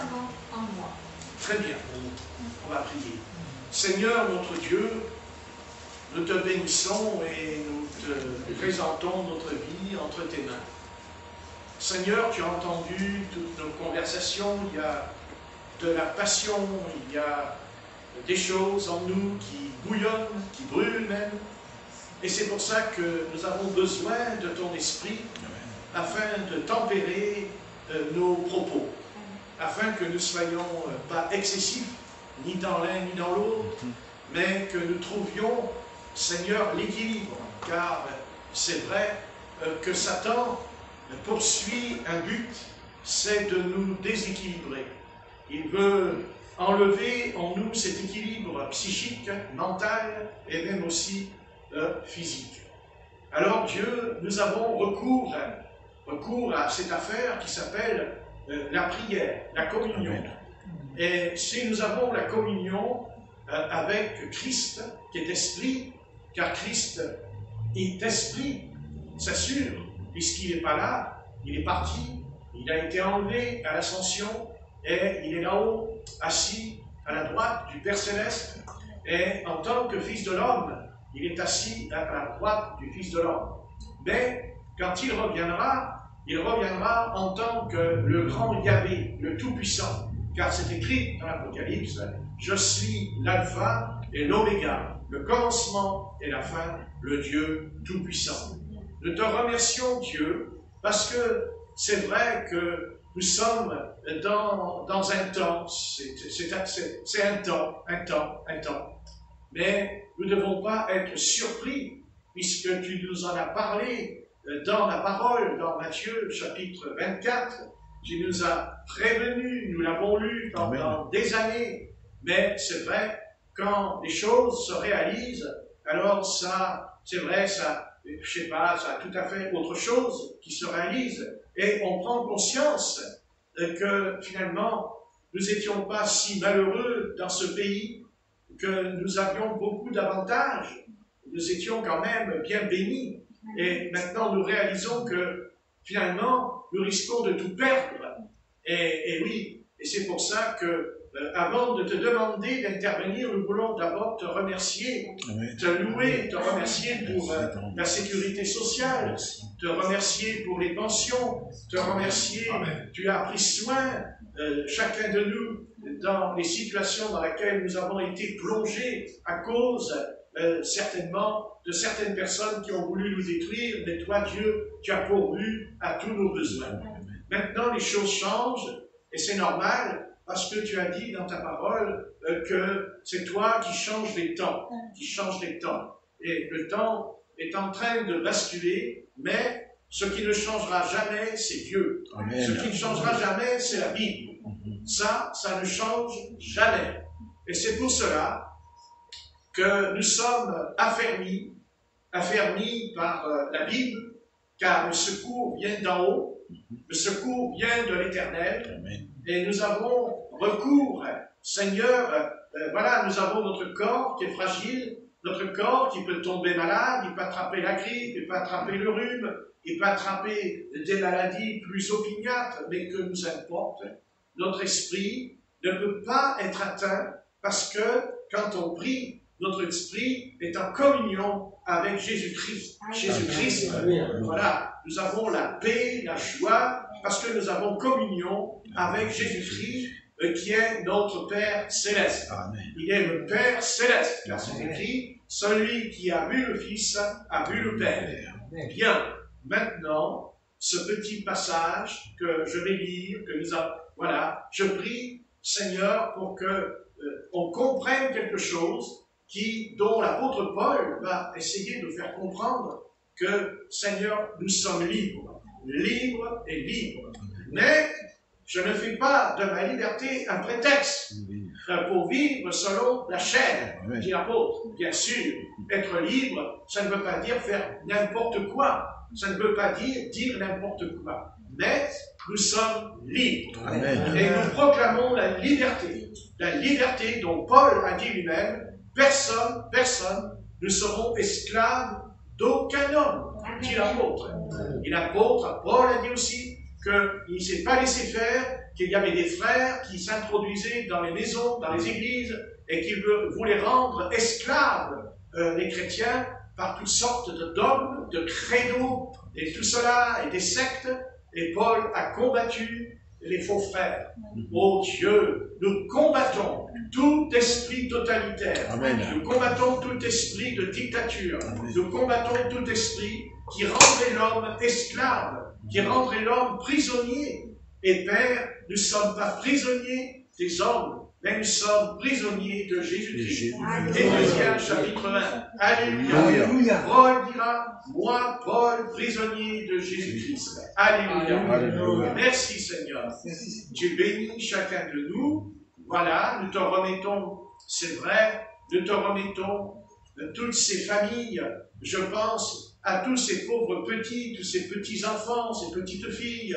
puissamment en moi. Très bien, on va prier. Seigneur notre Dieu, nous te bénissons et nous te présentons notre vie entre tes mains. Seigneur, tu as entendu toutes nos conversations, il y a de la passion, il y a des choses en nous qui bouillonnent, qui brûlent même. Et c'est pour ça que nous avons besoin de ton esprit afin de tempérer nos propos, afin que nous ne soyons pas excessifs, ni dans l'un ni dans l'autre, mais que nous trouvions, Seigneur, l'équilibre, car c'est vrai que Satan poursuit un but, c'est de nous déséquilibrer. Il veut enlever en nous cet équilibre psychique, mental et même aussi physique. Alors Dieu, nous avons recours à cette affaire qui s'appelle la prière, la communion. Amen. Et si nous avons la communion avec Christ, qui est esprit, car Christ est esprit, c'est sûr, puisqu'il n'est pas là, il est parti, il a été enlevé à l'ascension, et il est là-haut, assis à la droite du Père Céleste, et en tant que Fils de l'homme, il est assis à la droite du Fils de l'homme. Mais quand il reviendra en tant que le grand Yahvé, le Tout-Puissant, car c'est écrit dans l'Apocalypse, « Je suis l'alpha et l'oméga, le commencement et la fin, le Dieu Tout-Puissant. » Nous te remercions, Dieu, parce que c'est vrai que nous sommes dans un temps, c'est un temps. Mais nous ne devons pas être surpris, puisque tu nous en as parlé dans la parole, dans Matthieu chapitre 24. Tu nous as prévenus, nous l'avons lu pendant des années. Mais c'est vrai, quand les choses se réalisent, alors ça, c'est vrai, ça, je sais pas, ça a tout à fait autre chose qui se réalise. Et on prend conscience que finalement, nous n'étions pas si malheureux dans ce pays, que nous avions beaucoup d'avantages, nous étions quand même bien bénis. Et maintenant, nous réalisons que finalement, nous risquons de tout perdre. Et oui, et c'est pour ça que, avant de te demander d'intervenir, nous voulons d'abord te remercier, te louer, te remercier pour la sécurité sociale, te remercier pour les pensions, te remercier, tu as pris soin, chacun de nous, dans les situations dans lesquelles nous avons été plongés à cause, certainement, de certaines personnes qui ont voulu nous détruire, mais toi, Dieu, tu as pourvu à tous nos besoins. Maintenant, les choses changent, et c'est normal, parce que tu as dit dans ta parole que c'est toi qui changes les temps, Et le temps est en train de basculer, mais ce qui ne changera jamais, c'est Dieu. Amen. Ce qui ne changera jamais, c'est la Bible. Ça ne change jamais. Et c'est pour cela que nous sommes affermis par la Bible, car le secours vient d'en haut, le secours vient de l'Éternel, et nous avons recours, Seigneur, voilà, nous avons notre corps qui est fragile, notre corps qui peut tomber malade, il peut attraper la grippe, il peut attraper le rhume, il peut attraper des maladies plus opiniâtres, mais que nous importe, notre esprit ne peut pas être atteint parce que quand on prie, notre esprit est en communion avec Jésus-Christ. Jésus-Christ, voilà, nous avons la paix, la joie, parce que nous avons communion avec Jésus-Christ, qui est notre Père Céleste. Amen. Il est le Père Céleste, car c'est écrit, celui qui a vu le Fils a vu le Père. Bien, maintenant, ce petit passage que je vais lire, que nous avons, voilà, je prie, Seigneur, pour que on comprenne quelque chose dont l'apôtre Paul va essayer de faire comprendre que, Seigneur, nous sommes libres. Libres et libres. Mais je ne fais pas de ma liberté un prétexte pour vivre selon la chair, dit l'apôtre. Bien sûr, être libre, ça ne veut pas dire faire n'importe quoi. Ça ne veut pas dire n'importe quoi. Mais nous sommes libres. Amen. Et nous proclamons la liberté dont Paul a dit lui-même, personne ne seront esclaves d'aucun homme, dit l'apôtre. Et l'apôtre, Paul a dit aussi, qu'il ne s'est pas laissé faire, qu'il y avait des frères qui s'introduisaient dans les maisons, dans les églises, et qui voulaient rendre esclaves les chrétiens par toutes sortes de dogmes, de credos, et tout cela, et des sectes. Et Paul a combattu les faux frères. Oh Dieu, nous combattons tout esprit totalitaire. Amen. Nous combattons tout esprit de dictature. Amen. Nous combattons tout esprit qui rendrait l'homme esclave, qui rendrait l'homme prisonnier. Et Père, nous ne sommes pas prisonniers des hommes, mais nous sommes prisonniers de Jésus-Christ. Éphésiens chapitre 1. Alléluia. Alléluia. Paul dira, moi, Paul, prisonnier de Jésus-Christ. Alléluia. Alléluia. Merci Seigneur. Tu bénis chacun de nous. Voilà, nous te remettons, c'est vrai, nous te remettons toutes ces familles. Je pense à tous ces pauvres petits, tous ces petits-enfants, ces petites filles.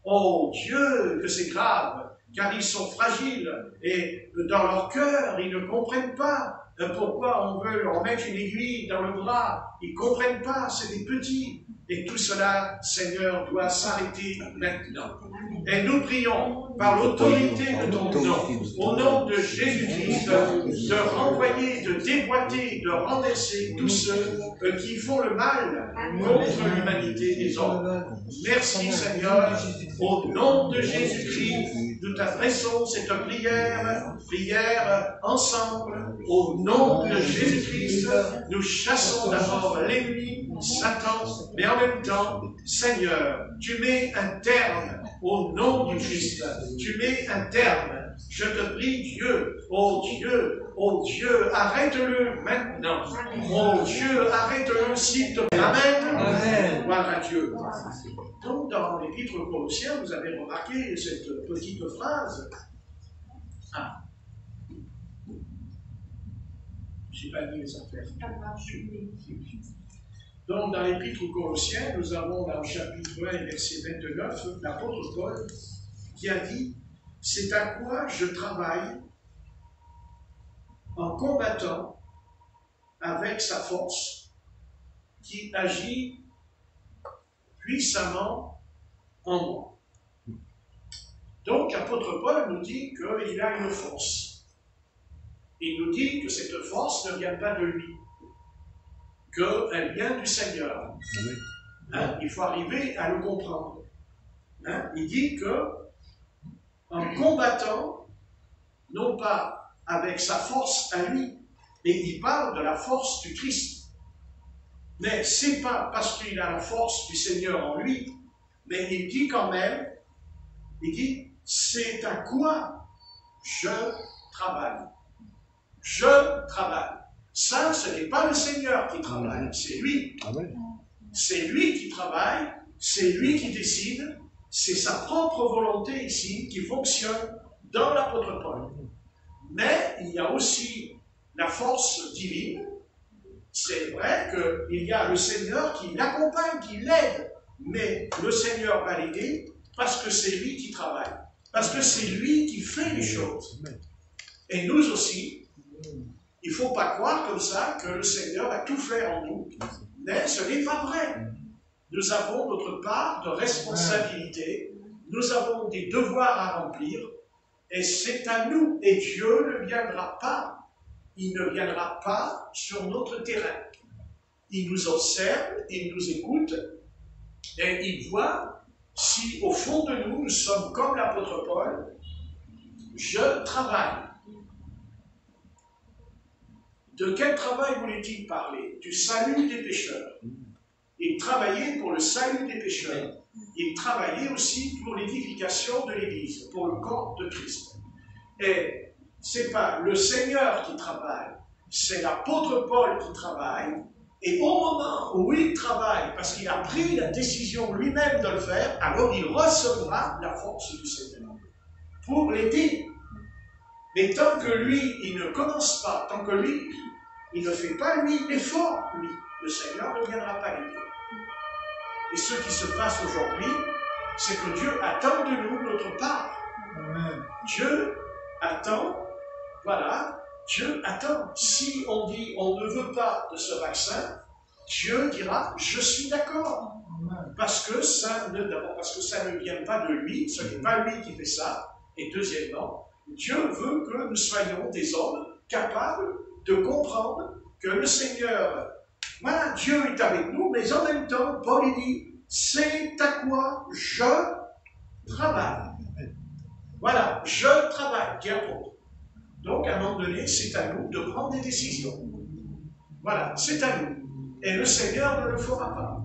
Oh Dieu, que c'est grave, car ils sont fragiles et dans leur cœur, ils ne comprennent pas pourquoi on veut leur mettre une aiguille dans le bras. Ils ne comprennent pas, c'est des petits. Et tout cela, Seigneur, doit s'arrêter maintenant. Et nous prions par l'autorité de ton nom, au nom de Jésus-Christ, de renvoyer, de déboîter, de renverser tous ceux qui font le mal contre l'humanité des hommes. Merci Seigneur, au nom de Jésus-Christ, nous t'adressons cette prière ensemble. Au nom de Jésus-Christ, nous chassons d'abord l'ennemi, Satan, mais en même temps, Seigneur, tu mets un terme au nom du Christ. Tu mets un terme. Je te prie, Dieu, oh Dieu, arrête-le maintenant. Oh Dieu, arrête-le s'il te plaît. Amen. Amen. Gloire à Dieu. Donc, dans l'Épître aux Colossiens, vous avez remarqué cette petite phrase. Ah. Je n'ai pas mis les affaires. Donc, dans l'Épître aux Colossiens, nous avons dans le chapitre 1 et verset 29, l'apôtre Paul qui a dit « C'est à quoi je travaille en combattant avec sa force qui agit puissamment en moi. » Donc, l'apôtre Paul nous dit qu'il a une force. Il nous dit que cette force ne vient pas de lui, qu'elle vient du Seigneur. Hein? Il faut arriver à le comprendre. Hein? Il dit que, en combattant, non pas avec sa force à lui, mais il parle de la force du Christ. Mais c'est pas parce qu'il a la force du Seigneur en lui, mais il dit quand même, il dit, c'est à quoi je travaille. Je travaille. Ça, ce n'est pas le Seigneur qui travaille, c'est lui. C'est lui qui travaille, c'est lui qui décide, c'est sa propre volonté ici qui fonctionne dans l'apôtre Paul. Mais il y a aussi la force divine. C'est vrai qu'il y a le Seigneur qui l'accompagne, qui l'aide, mais le Seigneur va l'aider parce que c'est lui qui travaille, parce que c'est lui qui fait les choses. Et nous aussi, il ne faut pas croire comme ça que le Seigneur a tout fait en nous, mais ce n'est pas vrai. Nous avons notre part de responsabilité, nous avons des devoirs à remplir, et c'est à nous, et Dieu ne viendra pas. Il ne viendra pas sur notre terrain. Il nous observe, il nous écoute, et il voit si au fond de nous, nous sommes comme l'apôtre Paul, je travaille. De quel travail voulait-il parler? Du salut des pécheurs. Il travaillait pour le salut des pécheurs. Il travaillait aussi pour l'édification de l'Église, pour le corps de Christ. Et ce n'est pas le Seigneur qui travaille, c'est l'apôtre Paul qui travaille. Et au moment où il travaille, parce qu'il a pris la décision lui-même de le faire, alors il recevra la force du Seigneur pour l'aider. Mais tant que lui, il ne commence pas, tant que lui, il ne fait pas lui l'effort, lui, le Seigneur ne viendra pas l'aider. Et ce qui se passe aujourd'hui, c'est que Dieu attend de nous notre part. Amen. Dieu attend, voilà, Dieu attend. Si on dit on ne veut pas de ce vaccin, Dieu dira je suis d'accord. parce que ça ne vient pas de lui, ce n'est pas lui qui fait ça. Et deuxièmement, Dieu veut que nous soyons des hommes capables de comprendre que le Seigneur, voilà, Dieu est avec nous, mais en même temps, Paul il dit, c'est à quoi je travaille. Voilà, je travaille, dit apôtre. Donc, à un moment donné, c'est à nous de prendre des décisions. Voilà, c'est à nous. Et le Seigneur ne le fera pas.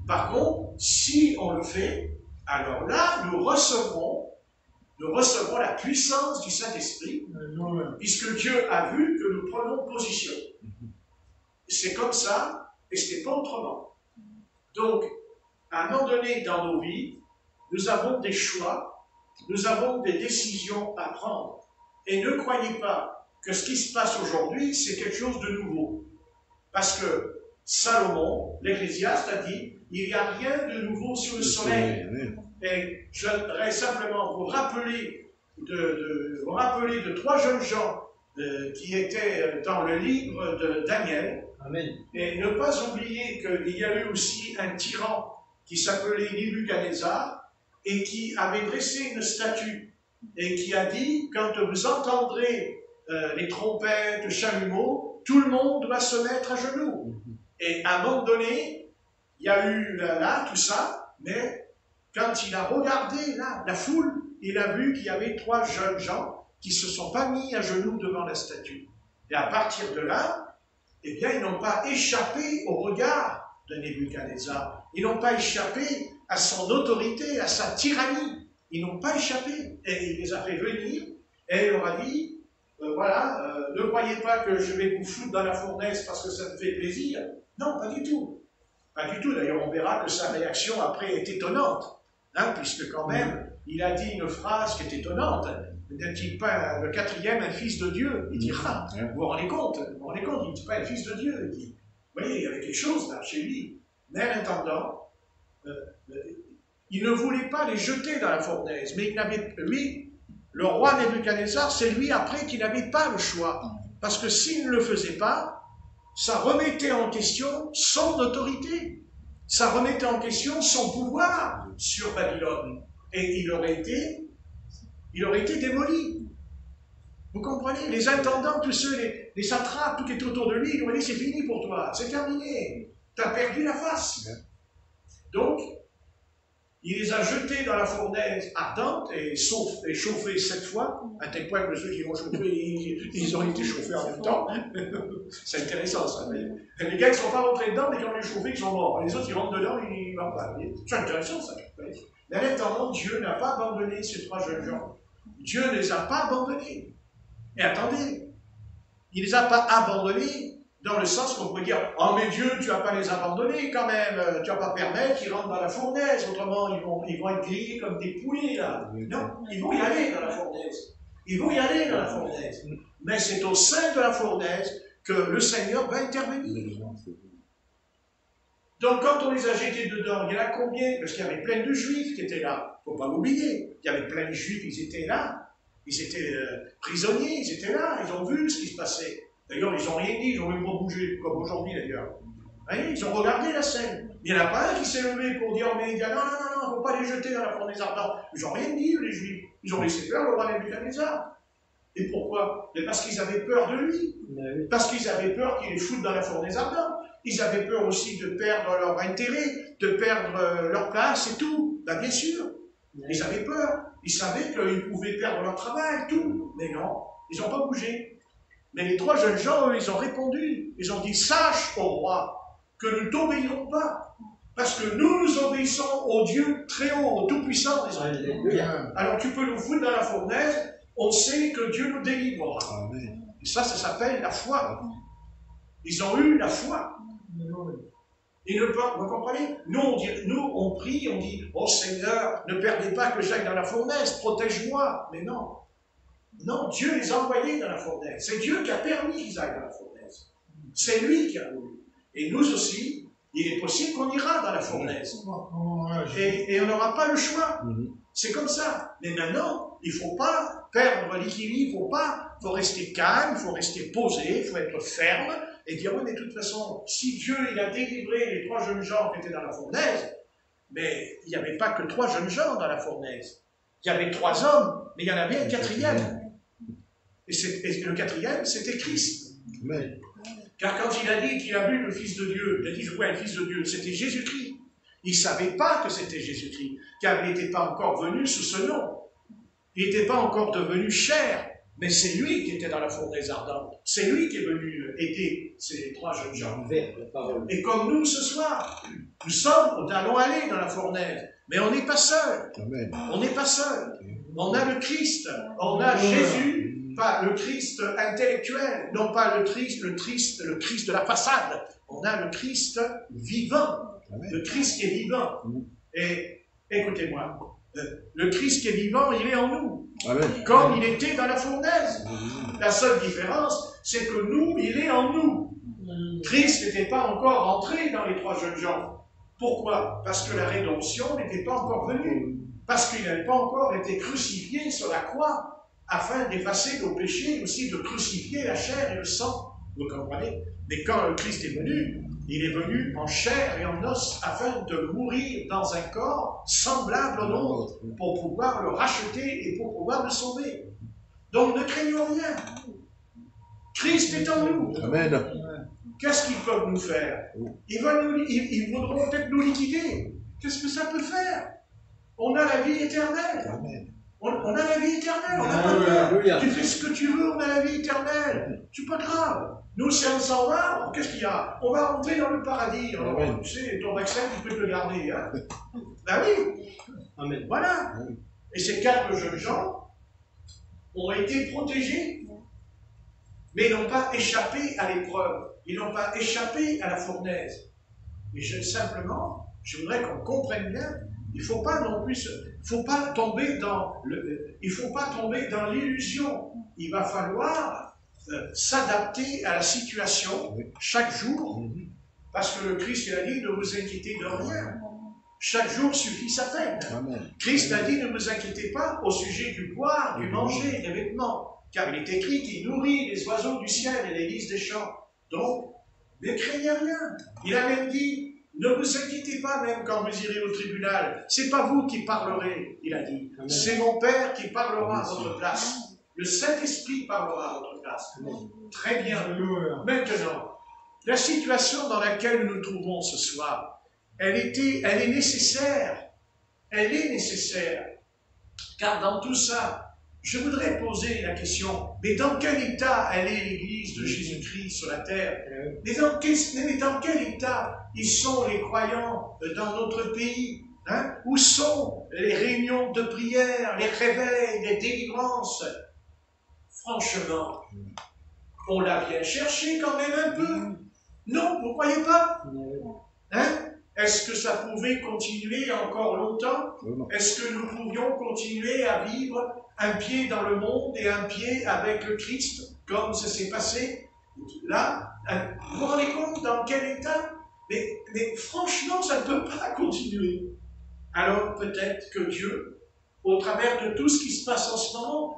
Par contre, si on le fait, alors là, nous recevrons la puissance du Saint-Esprit, puisque Dieu a vu que nous prenons position. C'est comme ça, et ce n'est pas autrement. Donc, à un moment donné dans nos vies, nous avons des choix, nous avons des décisions à prendre. Et ne croyez pas que ce qui se passe aujourd'hui, c'est quelque chose de nouveau. Parce que Salomon, l'Ecclésiaste, a dit, il n'y a rien de nouveau sous le soleil. Et je voudrais simplement vous rappeler de 3 jeunes gens qui étaient dans le livre de Daniel. Amen. Et ne pas oublier qu'il y a eu aussi un tyran qui s'appelait Nebuchadnezzar et qui avait dressé une statue et qui a dit, quand vous entendrez les trompettes, le chalumeau, tout le monde doit se mettre à genoux. Et à un moment donné, il y a eu là tout ça, mais quand il a regardé là, la foule, il a vu qu'il y avait 3 jeunes gens qui ne se sont pas mis à genoux devant la statue. Et à partir de là, eh bien, ils n'ont pas échappé au regard de Nebuchadnezzar. Ils n'ont pas échappé à son autorité, à sa tyrannie. Ils n'ont pas échappé. Et il les a fait venir et il leur a dit, ne croyez pas que je vais vous foutre dans la fournaise parce que ça me fait plaisir. Non, pas du tout. Pas du tout. D'ailleurs, on verra que sa réaction après est étonnante. Puisque quand même, il a dit une phrase qui est étonnante. N'est-il pas le 4e, un fils de Dieu? Il dira, vous vous rendez compte? Il ne dit pas un fils de Dieu. Il dit, vous voyez, il y avait quelque chose là, chez lui. Mais en attendant, il ne voulait pas les jeter dans la fournaise. Mais lui, le roi Nebuchadnezzar, c'est lui après qui n'avait pas le choix. Parce que s'il ne le faisait pas, ça remettait en question son autorité. Ça remettait en question son pouvoir sur Babylone. Et il aurait été démoli. Vous comprenez? Les intendants, tous ceux, les satrapes, tout qui est autour de lui, ils auraient dit, c'est fini pour toi, c'est terminé. Tu as perdu la face. Donc, il les a jetés dans la fournaise ardente et chauffés 7 fois, à tel point que ceux qui vont chauffer, ils ont été chauffés en même temps. C'est intéressant ça. Mais les gars qui ne sont pas rentrés dedans, mais qui ont les chauffés, ils sont morts. Les autres, ils rentrent dedans, ils ne vont pas. C'est intéressant ça. Mais en attendant, Dieu n'a pas abandonné ces 3 jeunes gens. Dieu ne les a pas abandonnés. Et attendez, il ne les a pas abandonnés dans le sens qu'on peut dire « Oh mais Dieu, tu ne vas pas les abandonner quand même, tu ne vas pas permettre qu'ils rentrent dans la fournaise, autrement ils vont être grillés comme des poulets là. » Non, ils vont y aller dans la fournaise. Ils vont y aller dans la fournaise. Mais c'est au sein de la fournaise que le Seigneur va intervenir. Donc quand on les a jetés dedans, il y en a combien? Parce qu'il y avait plein de Juifs qui étaient là. Il ne faut pas l'oublier. Il y avait plein de Juifs, ils étaient là. Ils étaient prisonniers, ils étaient là. Ils ont vu ce qui se passait. D'ailleurs, ils n'ont rien dit, ils n'ont même pas bougé, comme aujourd'hui d'ailleurs. Ils ont regardé la scène. Il n'y en a pas un qui s'est levé pour dire, mais il dit, non, il ne faut pas les jeter dans la fournaise ardente. Ils n'ont rien dit, les Juifs. Ils ont laissé faire le roi Nebuchadnezzar. Et pourquoi? Mais parce qu'ils avaient peur de lui. Parce qu'ils avaient peur qu'il les foute dans la fournaise ardente. Ils avaient peur aussi de perdre leur intérêt, de perdre leur place et tout. Ben, bien sûr. Ils avaient peur. Ils savaient qu'ils pouvaient perdre leur travail, tout. Mais non, ils n'ont pas bougé. Mais les 3 jeunes gens, eux, ils ont répondu. Ils ont dit, sache, ô roi, que nous ne t'obéirons pas. Parce que nous obéissons au Dieu très haut, au Tout-Puissant. Alors tu peux nous foutre dans la fournaise, on sait que Dieu nous délivrera. Amen. Et ça s'appelle la foi. Ils ont eu la foi. Vous comprenez? Nous, on prie, on dit, oh Seigneur, ne perdez pas que j'aille dans la fournaise, protège-moi. Mais non. Non, Dieu les a envoyés dans la fournaise. C'est Dieu qui a permis qu'ils aillent dans la fournaise. C'est lui qui a voulu. Et nous aussi, il est possible qu'on ira dans la fournaise. Et on n'aura pas le choix. C'est comme ça. Mais maintenant, il ne faut pas perdre l'équilibre, il faut rester calme, il faut rester posé, il faut être ferme et dire, oui, mais de toute façon, si Dieu il a délivré les 3 jeunes gens qui étaient dans la fournaise, Mais il n'y avait pas que 3 jeunes gens dans la fournaise. Il y avait 3 hommes, mais il y en avait un 4e. Et le 4e, c'était Christ. Amen. Car quand il a dit qu'il a vu le Fils de Dieu, il a dit je vois le Fils de Dieu, c'était Jésus-Christ. Il ne savait pas que c'était Jésus-Christ, car il n'était pas encore venu sous ce nom. Il n'était pas encore devenu chair, mais c'est lui qui était dans la fournaise ardente. C'est lui qui est venu aider ces 3 jeunes gens. Et comme nous ce soir, nous allons aller dans la fournaise, mais on n'est pas seul. Amen. On n'est pas seul. On a le Christ, on a Jésus. Pas le Christ intellectuel, non pas le Christ de la façade. On a le Christ vivant, le Christ qui est vivant. Et écoutez-moi, le Christ qui est vivant, il est en nous, Amen. comme il était dans la fournaise. La seule différence, c'est que nous, il est en nous. Christ n'était pas encore entré dans les 3 jeunes gens. Pourquoi? Parce que la rédemption n'était pas encore venue. Parce qu'il n'avait pas encore été crucifié sur la croix, afin d'effacer nos péchés, et aussi de crucifier la chair et le sang. Vous comprenez? Mais quand le Christ est venu, il est venu en chair et en os, afin de mourir dans un corps semblable au nôtre, pour pouvoir le racheter et pour pouvoir le sauver. Donc ne craignons rien. Christ est en nous. Amen. Qu'est-ce qu'ils peuvent nous faire? Ils voudront peut-être nous liquider. Qu'est-ce que ça peut faire? On a la vie éternelle. Amen. On a la vie éternelle, on n'a pas peur. Tu fais ce que tu veux, on a la vie éternelle. C'est pas grave. Nous, si on s'en va, qu'est-ce qu'il y a? On va rentrer dans le paradis. Alors, tu sais, ton vaccin, tu peux te le garder. Hein? Ben oui. Amen. Voilà. Et ces 4 jeunes gens ont été protégés, mais n'ont pas échappé à l'épreuve. Ils n'ont pas échappé à la fournaise. Et simplement, je voudrais qu'on comprenne bien, il ne faut pas non plus, il faut pas tomber dans l'illusion. Il va falloir s'adapter à la situation chaque jour, parce que le Christ il a dit ne vous inquiétez de rien. Chaque jour suffit sa peine. Amen. Christ a dit ne vous inquiétez pas au sujet du boire, du manger, des vêtements, car il est écrit qu'il nourrit les oiseaux du ciel et les lys des champs. Donc, ne craignez rien. Il a même dit ne vous inquiétez pas même quand vous irez au tribunal. C'est pas vous qui parlerez, il a dit. C'est mon Père qui parlera à votre place. Le Saint-Esprit parlera à votre place. Très bien. Maintenant, la situation dans laquelle nous nous trouvons ce soir, elle est nécessaire. Elle est nécessaire. Car dans tout ça, je voudrais poser la question, mais dans quel état elle est l'Église de Jésus-Christ sur la terre? Mais dans quel état ils sont les croyants dans notre pays? Hein? Où sont les réunions de prière, les réveils, les délivrances? Franchement, on l'a bien cherché quand même un peu. Non, vous ne croyez pas? Hein? Est-ce que ça pouvait continuer encore longtemps? Est-ce que nous pouvions continuer à vivre un pied dans le monde et un pied avec le Christ, comme ça s'est passé là? Vous vous rendez compte dans quel état? Mais franchement, ça ne peut pas continuer. Alors peut-être que Dieu, au travers de tout ce qui se passe en ce moment,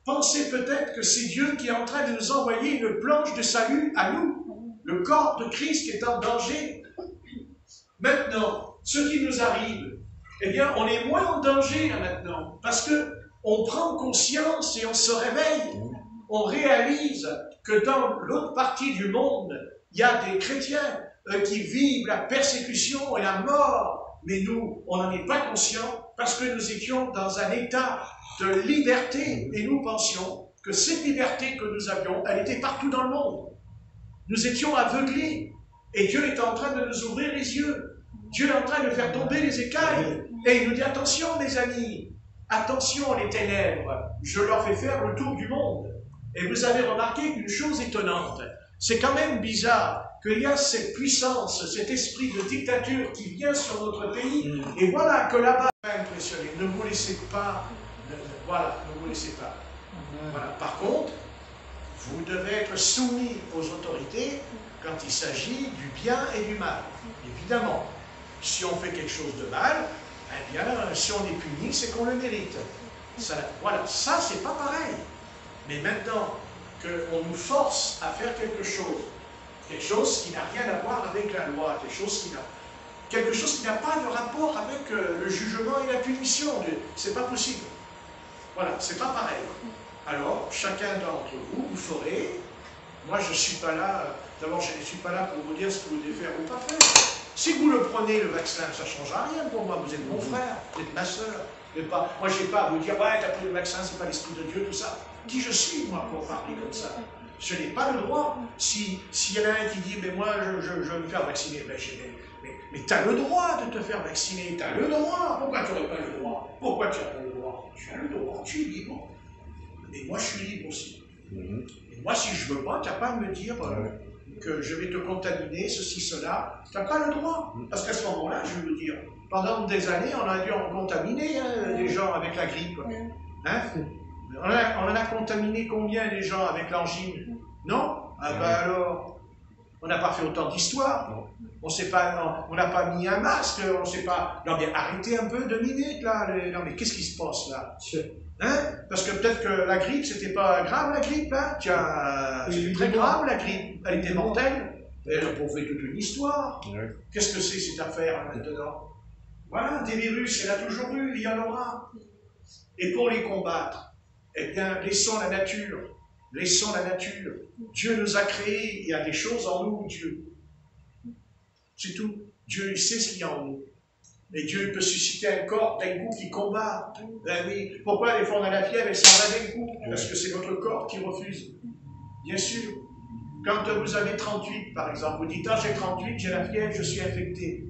pensez peut-être que c'est Dieu qui est en train de nous envoyer une planche de salut à nous, le corps de Christ qui est en danger. Maintenant, ce qui nous arrive, eh bien, on est moins en danger là maintenant, parce que on prend conscience et on se réveille. On réalise que dans l'autre partie du monde, il y a des chrétiens qui vivent la persécution et la mort, mais nous, on n'en est pas conscients parce que nous étions dans un état de liberté et nous pensions que cette liberté que nous avions, elle était partout dans le monde. Nous étions aveuglés et Dieu est en train de nous ouvrir les yeux. Dieu est en train de faire tomber les écailles et il nous dit attention mes amis, attention les ténèbres, je leur fais faire le tour du monde. Et vous avez remarqué une chose étonnante, c'est quand même bizarre qu'il y a cette puissance, cet esprit de dictature qui vient sur notre pays, et voilà que là-bas, impressionné, ne vous laissez pas, ne vous laissez pas. Voilà. Par contre, vous devez être soumis aux autorités quand il s'agit du bien et du mal. Évidemment, si on fait quelque chose de mal, eh bien, si on est puni, c'est qu'on le mérite. Ça, voilà, ça, c'est pas pareil. Mais maintenant qu'on nous force à faire quelque chose qui n'a rien à voir avec la loi, quelque chose qui n'a... quelque chose qui n'a pas de rapport avec le jugement et la punition. C'est pas possible. Voilà, c'est pas pareil. Alors, chacun d'entre vous, vous ferez. Moi, je ne suis pas là, d'abord, je ne suis pas là pour vous dire ce que vous devez faire ou pas faire. Si vous le prenez, le vaccin, ça ne change rien pour moi. Vous êtes mon frère, vous êtes ma soeur. Moi, je n'ai pas à vous dire, ouais, tu as pris le vaccin, c'est pas l'Esprit de Dieu, tout ça. Qui je suis, moi, pour parler comme ça? Je n'ai pas le droit. S'il y en a un qui dit, mais moi, je veux me faire vacciner, ben, mais tu as le droit de te faire vacciner, tu as le droit. Pourquoi tu n'aurais pas le droit? Pourquoi tu n'as pas le droit? Tu as le droit, tu es libre. Et moi, je suis libre aussi. Et moi, si je veux pas, tu n'as pas à me dire que je vais te contaminer, ceci, cela. Tu n'as pas le droit. Parce qu'à ce moment-là, je vais vous dire, pendant des années, on a dû en contaminer des gens avec la grippe. Hein? On en a contaminé combien des gens avec l'angine? Non? Ah ben alors, on n'a pas fait autant d'histoire. On n'a pas mis un masque, on ne sait pas... Non mais arrêtez un peu 2 minutes là. Non mais qu'est-ce qui se passe là? Hein? Parce que peut-être que la grippe, c'était pas grave la grippe, hein? Tiens, c'était très grave la grippe. Elle était mortelle. Et on fait toute une histoire. Qu'est-ce que c'est cette affaire maintenant? Voilà, des virus, il y en a toujours eu, il y en aura. Et pour les combattre, eh bien, laissons la nature. Laissons la nature. Dieu nous a créés, il y a des choses en nous, Dieu. C'est tout. Dieu, il sait ce qu'il y a en nous. Et Dieu peut susciter un corps d'un coup qui combat. Ben oui. Pourquoi les fois on a la fièvre, elle s'en va d'un coup? Parce que c'est votre corps qui refuse. Bien sûr. Quand vous avez 38, par exemple, vous dites, ah, j'ai 38, j'ai la fièvre, je suis infecté.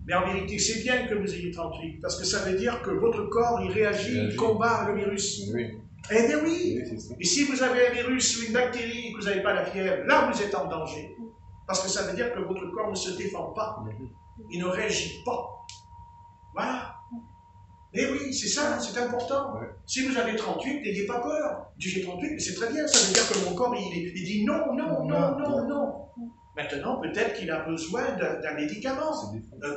Mais en vérité, c'est bien que vous ayez 38, parce que ça veut dire que votre corps, il réagit, il combat le virus. Oui. Eh bien oui. Et si vous avez un virus ou une bactérie et que vous n'avez pas la fièvre, là vous êtes en danger. Parce que ça veut dire que votre corps ne se défend pas. Il ne réagit pas. Voilà. Eh oui, c'est ça, c'est important. Si vous avez 38, n'ayez pas peur. J'ai 38, mais c'est très bien, ça veut dire que mon corps, il dit non, non, non, non, non. Maintenant, peut-être qu'il a besoin d'un médicament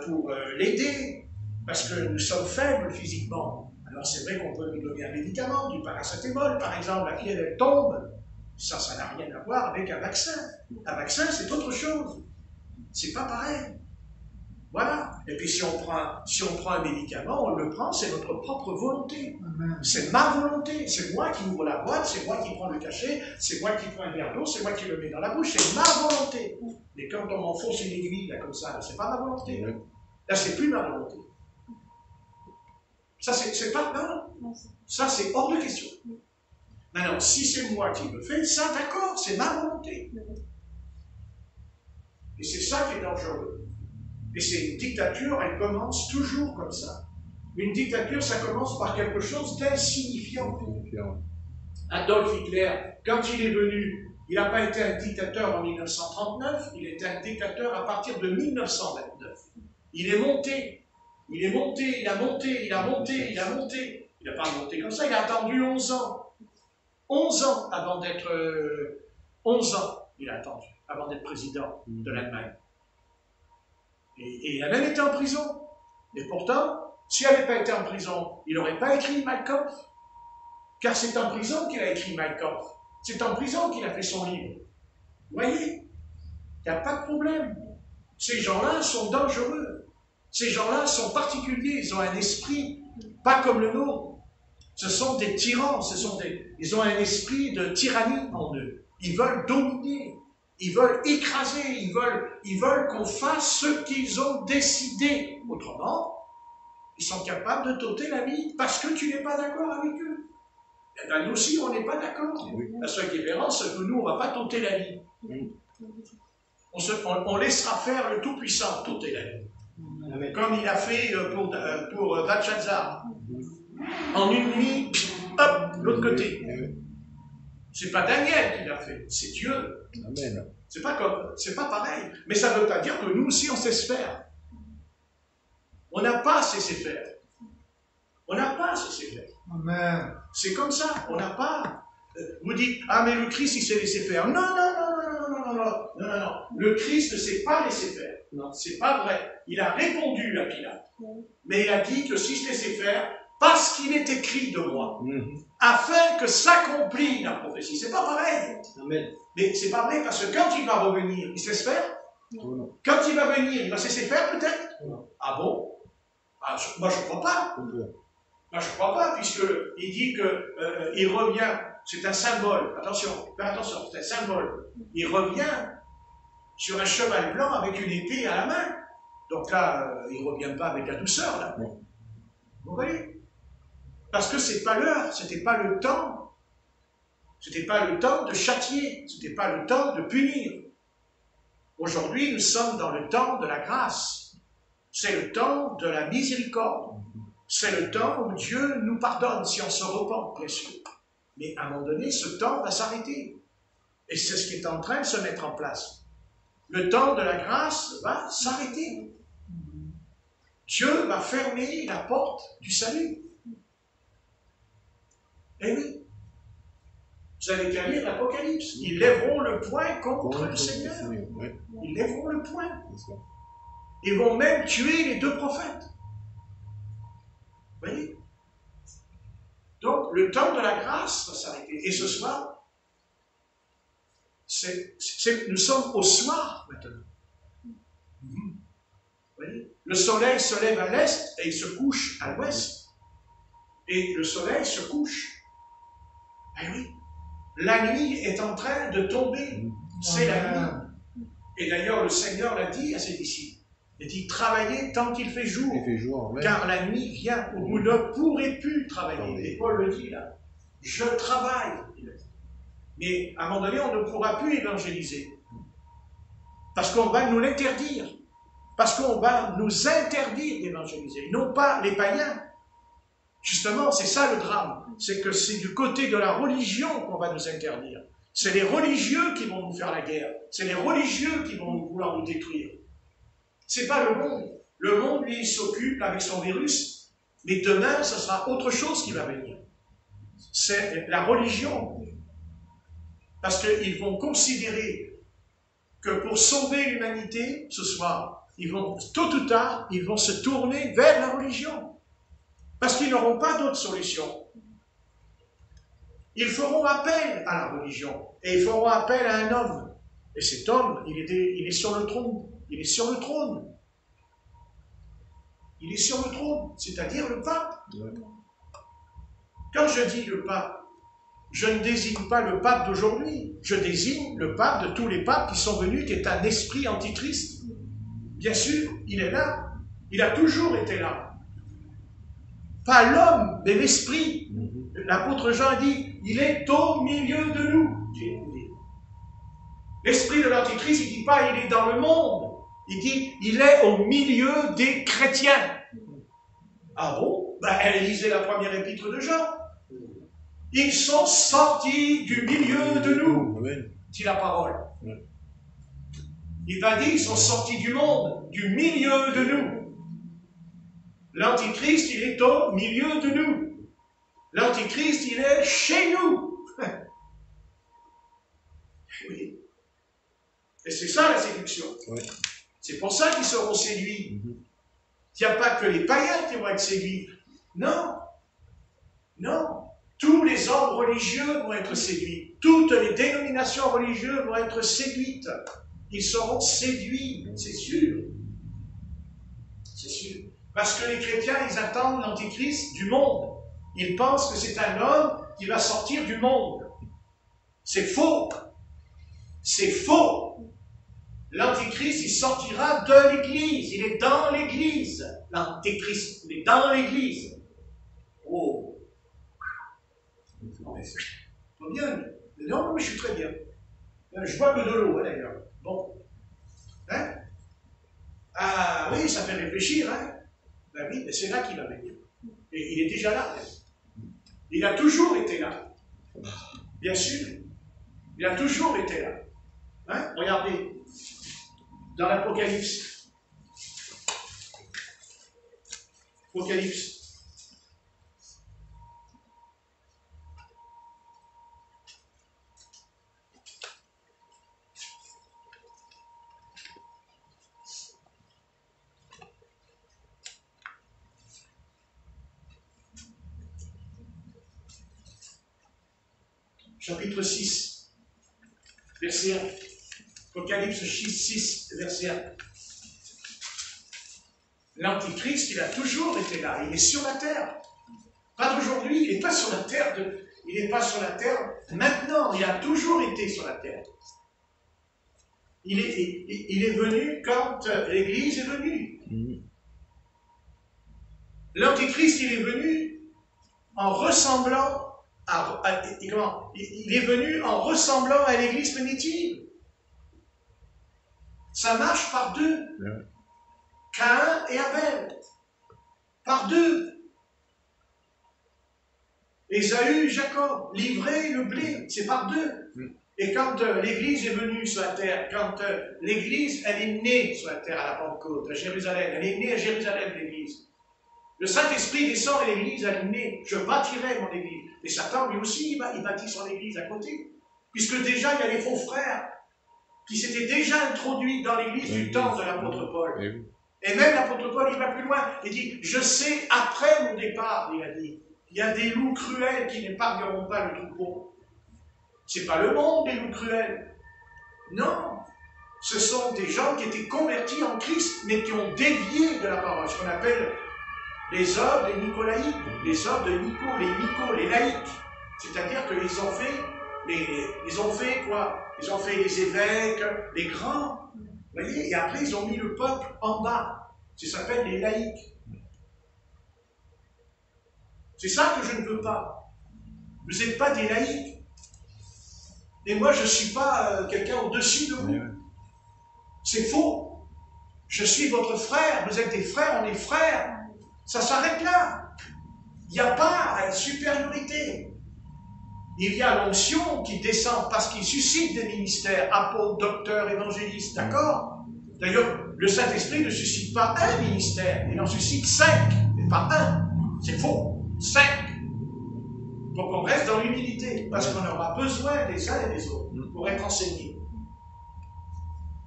pour l'aider, parce que nous sommes faibles physiquement. Alors c'est vrai qu'on peut lui donner un médicament, du paracétamol par exemple, la fièvre elle tombe. Ça n'a rien à voir avec un vaccin. Un vaccin, c'est autre chose. C'est pas pareil. Voilà. Et puis si on prend un médicament, on le prend, c'est notre propre volonté. C'est ma volonté. C'est moi qui ouvre la boîte, c'est moi qui prends le cachet, c'est moi qui prends un verre d'eau, c'est moi qui le mets dans la bouche, c'est ma volonté. Mais quand on m'enfonce une aiguille là comme ça, c'est pas ma volonté. Là, c'est plus ma volonté. Ça, c'est pas... Non. Ça, c'est hors de question. Maintenant, si c'est moi qui le fais, ça, d'accord, c'est ma volonté. Et c'est ça qui est dangereux. Et c'est une dictature, elle commence toujours comme ça. Une dictature, ça commence par quelque chose d'insignifiant. Adolf Hitler, quand il est venu, il n'a pas été un dictateur en 1939, il était un dictateur à partir de 1929. Il est monté, il est monté, il a monté, il a monté, il a monté. Il n'a pas monté comme ça, il a attendu 11 ans. 11 ans avant d'être... 11 ans, il a attendu, avant d'être président de l'Allemagne. Et il a même été en prison. Et pourtant, s'il n'avait pas été en prison, il n'aurait pas écrit Mein Kampf. Car c'est en prison qu'il a écrit Mein Kampf. C'est en prison qu'il a fait son livre. Vous voyez? Il n'y a pas de problème. Ces gens-là sont dangereux. Ces gens-là sont particuliers. Ils ont un esprit pas comme le nôtre. Ce sont des tyrans. Ils ont un esprit de tyrannie en eux. Ils veulent dominer. Ils veulent écraser, ils veulent qu'on fasse ce qu'ils ont décidé. Autrement, ils sont capables de t'ôter la vie parce que tu n'es pas d'accord avec eux. Et bien, nous aussi, on n'est pas d'accord. La seule différence, c'est que nous, on ne va pas t'ôter la vie. On laissera faire le Tout-Puissant t'ôter la vie. Comme il a fait pour Belshazzar. En une nuit, hop, l'autre côté. C'est pas Daniel qui l'a fait, c'est Dieu. Amen. C'est pas pareil. Mais ça ne veut pas dire que nous aussi on sait se faire. On n'a pas cessé faire. On n'a pas cessé faire. Amen. C'est comme ça, on n'a pas. Vous dites, ah mais le Christ il s'est laissé faire. Non, non, non, non, non, non, non, non, non, non, non. Le Christ ne s'est pas laissé faire. Non, c'est pas vrai. Il a répondu à Pilate. Mais il a dit que si je laissais faire, parce qu'il est écrit de moi, afin que s'accomplisse la prophétie. C'est pas pareil. Amen. Mais c'est pas vrai parce que quand il va revenir, il sait se faire. Quand il va venir, il va se laisser faire peut-être? Ah bon? Moi je ne crois pas. Moi je ne crois pas, puisqu'il dit qu'il revient, c'est un symbole, attention, fais attention, c'est un symbole. Il revient sur un cheval blanc avec une épée à la main. Donc là, il ne revient pas avec la douceur, là. Vous voyez? Parce que ce n'est pas l'heure, ce n'était pas le temps. Ce n'était pas le temps de châtier, ce n'était pas le temps de punir. Aujourd'hui, nous sommes dans le temps de la grâce. C'est le temps de la miséricorde. C'est le temps où Dieu nous pardonne si on se repent, bien sûr. Mais à un moment donné, ce temps va s'arrêter. Et c'est ce qui est en train de se mettre en place. Le temps de la grâce va s'arrêter. Dieu va fermer la porte du salut. Eh oui. Vous avez qu'à lire l'Apocalypse. Ils lèveront le poing contre le Seigneur. Ils lèveront le poing. Ils vont même tuer les 2 prophètes. Vous voyez? Donc, le temps de la grâce va s'arrêter. Et ce soir, nous sommes au soir maintenant. Vous voyez? Le soleil se lève à l'est et il se couche à l'ouest. Et le soleil se couche. Eh oui. La nuit est en train de tomber. C'est la nuit. Et d'ailleurs, le Seigneur l'a dit à ses disciples. Il dit, travaillez tant qu'il fait jour. Car la nuit vient où vous ne pourrez plus travailler. Et Paul le dit là. Je travaille. Mais à un moment donné, on ne pourra plus évangéliser. Parce qu'on va nous l'interdire. Parce qu'on va nous interdire d'évangéliser. Non pas les païens. Justement, c'est ça le drame. C'est que c'est du côté de la religion qu'on va nous interdire. C'est les religieux qui vont nous faire la guerre. C'est les religieux qui vont vouloir nous détruire. C'est pas le monde. Le monde, lui, il s'occupe avec son virus. Mais demain, ce sera autre chose qui va venir. C'est la religion. Parce qu'ils vont considérer que pour sauver l'humanité, ce soir, tôt ou tard, ils vont se tourner vers la religion. Parce qu'ils n'auront pas d'autre solution. Ils feront appel à la religion. Et ils feront appel à un homme. Et cet homme, il est sur le trône. Il est sur le trône. Il est sur le trône, c'est-à-dire le pape. Quand je dis le pape, je ne désigne pas le pape d'aujourd'hui. Je désigne le pape de tous les papes qui sont venus, qui est un esprit antichrist. Bien sûr, il est là. Il a toujours été là. Pas l'homme, mais l'esprit. L'apôtre Jean dit, il est au milieu de nous. L'esprit de l'antichrist, il ne dit pas, il est dans le monde. Il dit, il est au milieu des chrétiens. Ah bon? Lisez la première épître de Jean. Ils sont sortis du milieu de nous, dit la parole. Il va dire, ils sont sortis du monde, du milieu de nous. L'antichrist, il est au milieu de nous. L'antichrist, il est chez nous. Oui. Et c'est ça la séduction. Oui. C'est pour ça qu'ils seront séduits. Il n'y a pas que les païens qui vont être séduits. Non. Non. Tous les ordres religieux vont être séduits. Toutes les dénominations religieuses vont être séduites. Ils seront séduits, c'est sûr. C'est sûr. Parce que les chrétiens, ils attendent l'antichrist du monde. Ils pensent que c'est un homme qui va sortir du monde. C'est faux. C'est faux. L'antichrist, il sortira de l'église. Il est dans l'église. L'antichrist, il est dans l'église. Oh. Non, mais c'est pas bien. Non, mais je suis très bien. Je bois que de l'eau, hein, d'ailleurs. Bon. Hein? Ah oui, ça fait réfléchir, hein? Ben oui, mais c'est là qu'il va venir. Et il est déjà là. Il a toujours été là. Bien sûr. Il a toujours été là. Hein? Regardez. Dans l'Apocalypse. Apocalypse. Chapitre 6, verset 1. Apocalypse 6, verset 1. L'Antichrist, il a toujours été là, il est sur la terre. Pas d'aujourd'hui, il n'est pas sur la terre, il n'est pas sur la terre maintenant, il a toujours été sur la terre. Il est venu quand l'Église est venue. L'Antichrist, il est venu en ressemblant il est venu en ressemblant à l'Église primitive. Ça marche par deux. Caïn et Abel. Par deux. Ésaü, Jacob, livrer le blé, c'est par deux. Et quand l'Église est venue sur la terre, quand l'Église, elle est née sur la terre à la Pentecôte, à Jérusalem, elle est née à Jérusalem, l'Église. Le Saint-Esprit descend à l'Église, elle est née. Je bâtirai mon Église. Et Satan, lui aussi, il bâtit son Église à côté. Puisque déjà, il y a les faux frères qui s'étaient déjà introduits dans l'Église du temps de l'apôtre Paul. Et même l'apôtre Paul, il va plus loin. Il dit, je sais, après mon départ, il a dit, il y a des loups cruels qui n'épargneront pas le troupeau. C'est pas le monde des loups cruels. Non. Ce sont des gens qui étaient convertis en Christ, mais qui ont dévié de la parole. Ce qu'on appelle les œuvres des Nicolaïques, les œuvres de Nico, les laïcs. C'est-à-dire qu'ils ont fait quoi? Ils ont fait les évêques, les grands. Vous voyez? Et après, ils ont mis le peuple en bas. Ça s'appelle les laïcs. C'est ça que je ne veux pas. Vous n'êtes pas des laïcs. Et moi, je ne suis pas quelqu'un au-dessus de vous. C'est faux. Je suis votre frère. Vous êtes des frères, on est frères. Ça s'arrête là. Il n'y a pas une supériorité. Il y a l'onction qui descend parce qu'il suscite des ministères, apôtres, docteurs, évangélistes, d'accord? D'ailleurs, le Saint-Esprit ne suscite pas un ministère, il en suscite 5, mais pas un. C'est faux. 5. Donc on reste dans l'humilité, parce qu'on aura besoin des uns et des autres pour être enseignés.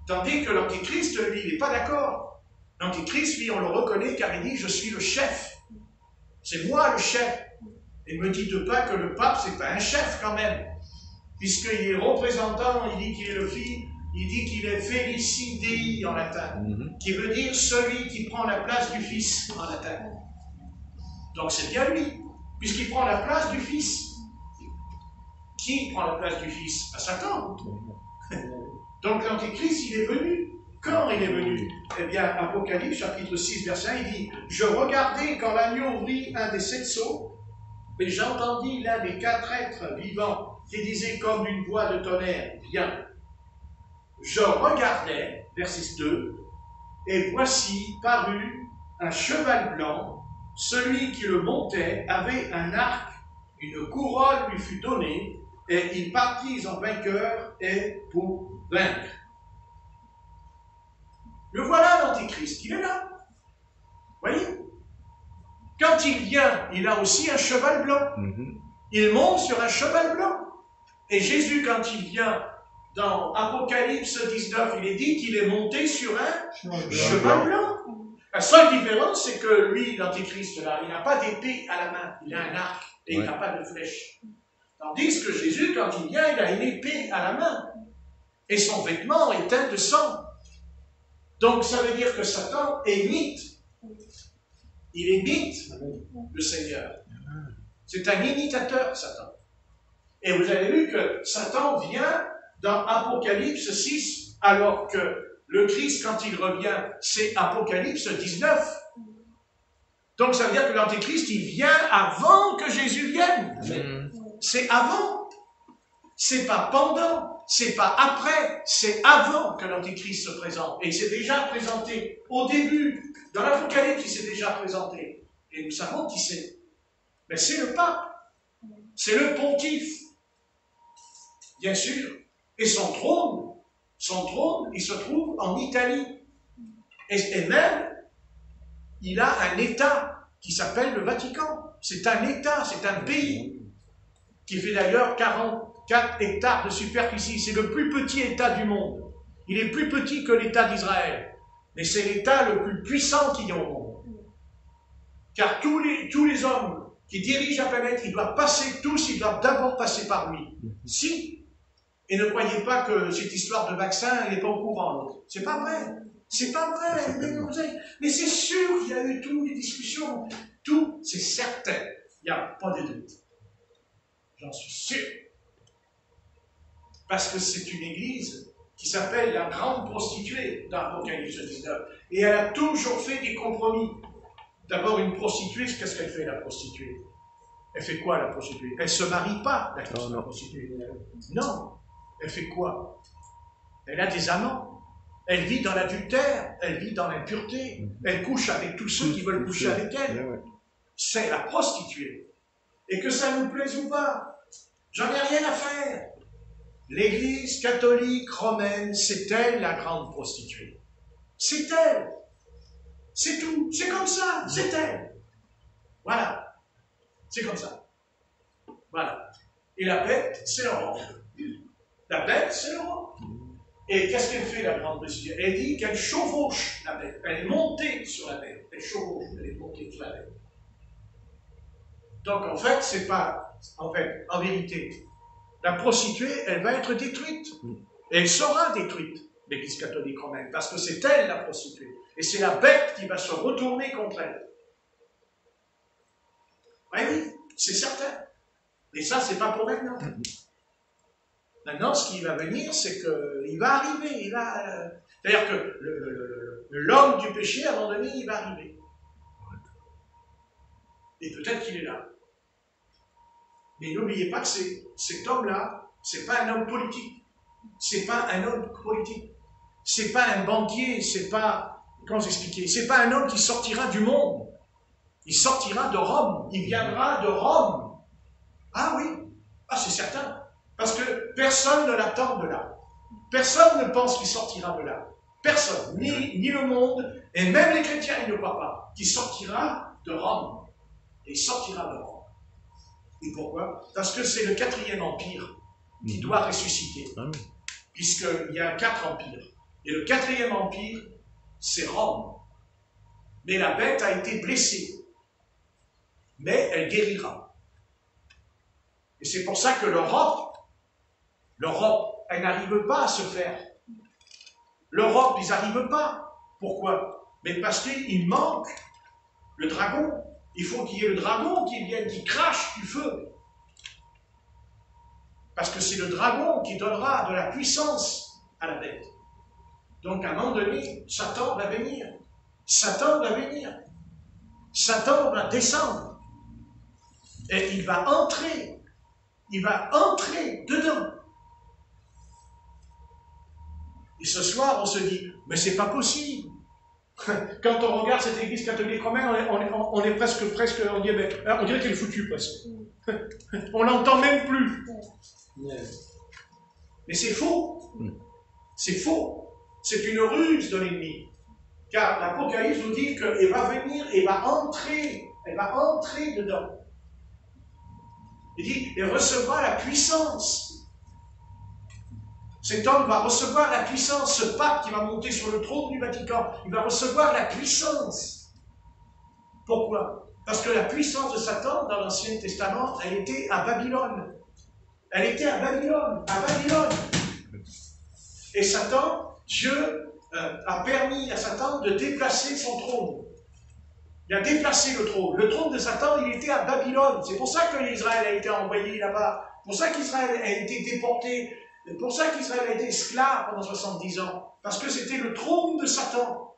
Tandis que l'Antichrist, lui, il n'est pas d'accord. L'Antichrist, lui, on le reconnaît car il dit « je suis le chef ». C'est moi le chef. Et ne me dites pas que le pape, c'est pas un chef quand même. Puisqu'il est représentant, il dit qu'il est le fils, il dit qu'il est Felici Dei en latin, qui veut dire celui qui prend la place du fils en latin. Donc c'est bien lui, puisqu'il prend la place du fils. Qui prend la place du fils? À Satan. Donc l'Antéchrist, il est venu. Quand il est venu? Eh bien, Apocalypse, chapitre 6, verset 1, il dit « Je regardais quand l'agneau ouvrit un des 7 sceaux, et j'entendis l'un des 4 êtres vivants qui disait comme une voix de tonnerre, viens. Je regardais, verset 2, et voici parut un cheval blanc, celui qui le montait avait un arc, une couronne lui fut donnée, et ils partirent en vainqueur et pour vaincre. Le voilà l'Antéchrist, il est là. Voyez? Quand il vient, il a aussi un cheval blanc. Il monte sur un cheval blanc. Et Jésus, quand il vient dans Apocalypse 19, il est dit qu'il est monté sur un cheval blanc. La seule différence, c'est que lui, l'Antéchrist, là, il n'a pas d'épée à la main, il a un arc et il n'a pas de flèche. Tandis que Jésus, quand il vient, il a une épée à la main. Et son vêtement est teint de sang. Donc ça veut dire que Satan imite. Il imite le Seigneur. C'est un imitateur, Satan. Et vous avez vu que Satan vient dans Apocalypse 6, alors que le Christ, quand il revient, c'est Apocalypse 19. Donc ça veut dire que l'Antéchrist, il vient avant que Jésus vienne. C'est avant. C'est pas pendant. C'est pas après. C'est avant que l'Antéchrist se présente. Et il s'est déjà présenté au début. Dans l'Apocalypse, il s'est déjà présenté. Et nous savons qui c'est. Mais c'est le pape. C'est le pontife. Bien sûr. Et son trône, il se trouve en Italie. Et même, il a un État qui s'appelle le Vatican. C'est un État, c'est un pays qui fait d'ailleurs 44 hectares de superficie. C'est le plus petit État du monde. Il est plus petit que l'État d'Israël. Mais c'est l'État le plus puissant qu'il y a au monde. Car tous les hommes qui dirigent la planète, ils doivent d'abord passer par lui. Si Et ne croyez pas que cette histoire de vaccin, elle n'est pas au courant, l'autre. C'est pas vrai. C'est pas vrai. Mais c'est sûr qu'il y a eu toutes les discussions. Tout, c'est certain. Il n'y a pas de doute. J'en suis sûr. Parce que c'est une église qui s'appelle la grande prostituée dans Apocalypse 19. Et elle a toujours fait des compromis. D'abord, une prostituée, qu'est-ce qu'elle fait, la prostituée? Elle fait quoi, la prostituée? Elle ne se marie pas, la prostituée. Non. Elle fait quoi? Elle a des amants. Elle vit dans l'adultère, elle vit dans l'impureté. Elle couche avec tous ceux qui veulent coucher avec elle. C'est la prostituée. Et que ça nous plaise ou pas, j'en ai rien à faire. L'Église catholique romaine, c'est elle la grande prostituée. C'est elle. C'est tout. C'est comme ça. C'est elle. Voilà. C'est comme ça. Voilà. Et la bête, c'est l'Europe. La bête, c'est l'Europe. Et qu'est-ce qu'elle fait, la grande prostituée? Elle dit qu'elle chevauche la bête. Elle est montée sur la bête. Elle chevauche, elle est montée sur la bête. Donc, en fait, c'est pas... En vérité, la prostituée, elle va être détruite. Et elle sera détruite, l'Église catholique romaine, parce que c'est elle, la prostituée. Et c'est la bête qui va se retourner contre elle. Oui, c'est certain. Et ça, c'est pas pour maintenant. Maintenant, ce qui va venir, c'est qu'il va arriver. C'est-à-dire que l'homme du péché, à un moment donné, il va arriver. Et peut-être qu'il est là. Mais n'oubliez pas que cet homme-là, c'est pas un homme politique. C'est pas un homme politique. C'est pas un banquier, c'est pas... Comment expliquer? C'est pas un homme qui sortira du monde. Il sortira de Rome. Il viendra de Rome. Ah oui. Ah, c'est certain. Parce que personne ne l'attend de là. Personne ne pense qu'il sortira de là. Personne. Ni le monde, et même les chrétiens, ils ne croient pas. Qu'il sortira de Rome. Et il sortira de Rome. Et pourquoi? Parce que c'est le 4e empire qui doit ressusciter. Puisqu'il y a 4 empires. Et le 4e empire, c'est Rome. Mais la bête a été blessée. Mais elle guérira. Et c'est pour ça que l'Europe, elle n'arrive pas à se faire. L'Europe, ils n'arrivent pas. Pourquoi? Mais parce qu'il manque le dragon. Il faut qu'il y ait le dragon qui vienne, qui crache du feu. Parce que c'est le dragon qui donnera de la puissance à la bête. Donc à un moment donné, Satan va venir. Satan va venir. Satan va descendre. Et il va entrer. Il va entrer dedans. Et ce soir, on se dit, mais c'est pas possible. Quand on regarde cette église catholique romaine, on est presque, on dirait qu'elle est foutue presque. On l'entend même plus. Mais c'est faux. C'est faux. C'est une ruse de l'ennemi. Car l'Apocalypse nous dit qu'elle va venir et va entrer. Elle va entrer dedans. Il dit, elle recevra la puissance. Cet homme va recevoir la puissance, ce pape qui va monter sur le trône du Vatican, il va recevoir la puissance. Pourquoi? Parce que la puissance de Satan, dans l'Ancien Testament, elle était à Babylone. Elle était à Babylone, Et Satan, Dieu a permis à Satan de déplacer son trône. Il a déplacé le trône. Le trône de Satan, il était à Babylone. C'est pour ça que l'Israël a été envoyé là-bas. C'est pour ça qu'Israël a été déporté. C'est pour ça qu'Israël a été esclave pendant 70 ans. Parce que c'était le trône de Satan.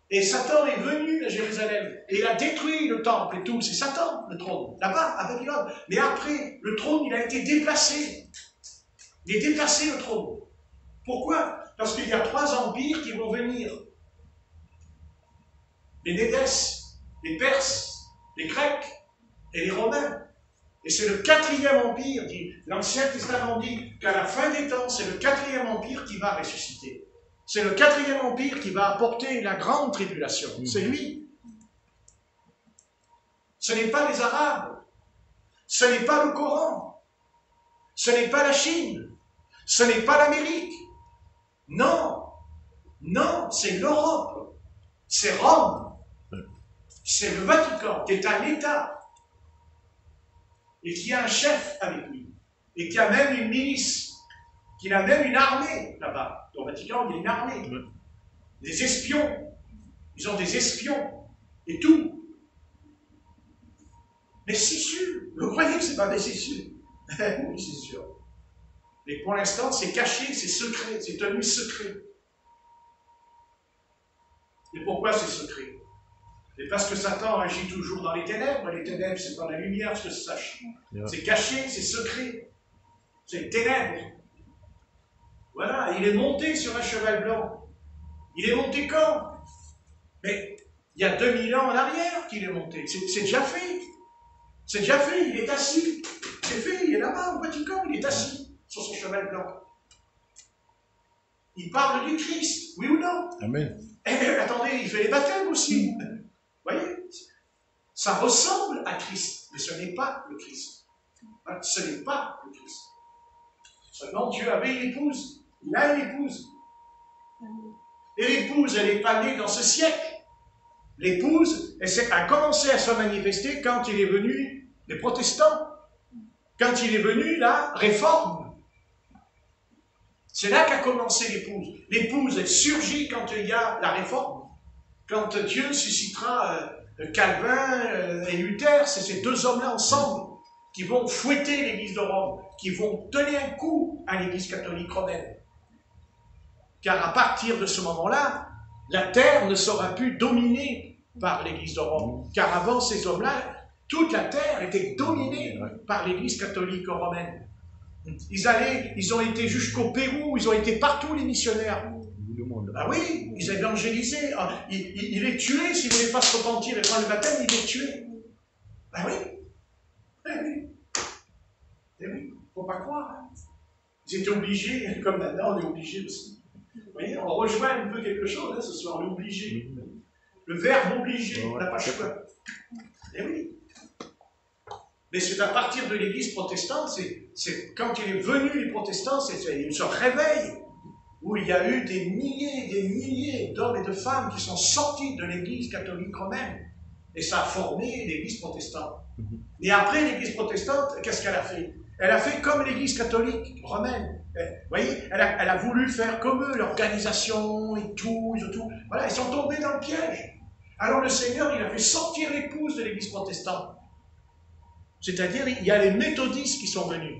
Et Satan est venu à Jérusalem. Et il a détruit le temple et tout. C'est Satan, le trône. Là-bas, à Babylone. Mais après, le trône, il a été déplacé. Il est déplacé, le trône. Pourquoi? Parce qu'il y a 3 empires qui vont venir. Les Médès, les Perses, les Grecs et les Romains. Et c'est le 4e empire, l'Ancien Testament dit qu'à la fin des temps, c'est le 4e empire qui va ressusciter. C'est le 4e empire qui va apporter la grande tribulation. C'est lui. Ce n'est pas les Arabes. Ce n'est pas le Coran. Ce n'est pas la Chine. Ce n'est pas l'Amérique. Non. Non, c'est l'Europe. C'est Rome. C'est le Vatican, qui est un État. Et qui a un chef avec lui. Et qui a même une milice. qu'il a même une armée là-bas. Au Vatican, il y a une armée. Des espions. Ils ont des espions. Et tout. Mais c'est sûr. Vous croyez que ce n'est pas des sûr? Oui, c'est sûr. Mais pour l'instant, c'est caché, c'est secret, c'est tenu secret. Et pourquoi c'est secret? C'est parce que Satan agit toujours dans les ténèbres. Les ténèbres, c'est pas la lumière, ce que ça sache. C'est caché, c'est secret. C'est les ténèbres. Voilà, il est monté sur un cheval blanc. Il est monté quand? Mais il y a 2000 ans en arrière qu'il est monté. C'est déjà fait. C'est déjà fait, il est assis. C'est fait, il est là-bas au Vatican, il est assis sur son cheval blanc. Il parle du Christ, oui ou non? Amen. Eh bien, attendez, il fait les baptêmes aussi. Vous voyez? Ça ressemble à Christ, mais ce n'est pas le Christ. Ce n'est pas le Christ. Seulement, Dieu avait une épouse. Il a une épouse. Et l'épouse, elle n'est pas née dans ce siècle. L'épouse, elle a commencé à se manifester quand il est venu les protestants. Quand il est venu la réforme. C'est là qu'a commencé l'épouse. L'épouse, elle surgit quand il y a la réforme. Quand Dieu suscitera Calvin et Luther, c'est ces deux hommes-là ensemble qui vont fouetter l'Église de Rome, qui vont donner un coup à l'Église catholique romaine. Car à partir de ce moment-là, la terre ne sera plus dominée par l'Église de Rome. Car avant ces hommes-là, toute la terre était dominée par l'Église catholique romaine. Ils ont été jusqu'au Pérou, ils ont été partout les missionnaires. Ah oui, ils évangélisaient. Il est tué, s'il ne voulait pas se repentir et prendre le baptême, il est tué. Ah oui. Eh oui. Eh oui, il ne faut pas croire. Hein. Ils étaient obligés, comme maintenant on est obligé aussi. Vous voyez, on rejoint un peu quelque chose hein, ce soir, on est obligé. Le verbe obligé, on n'a pas le choix. Eh oui. Mais c'est à partir de l'Église protestante, c'est quand il est venu les protestants, il se réveille, où il y a eu des milliers d'hommes et de femmes qui sont sortis de l'Église catholique romaine. Et ça a formé l'Église protestante. Et après l'Église protestante, qu'est-ce qu'elle a fait? Elle a fait comme l'Église catholique romaine. Vous voyez, elle a voulu faire comme eux, l'organisation et tout. Voilà, ils sont tombés dans le piège. Alors le Seigneur, il a fait sortir l'épouse de l'Église protestante. C'est-à-dire, il y a les méthodistes qui sont venus.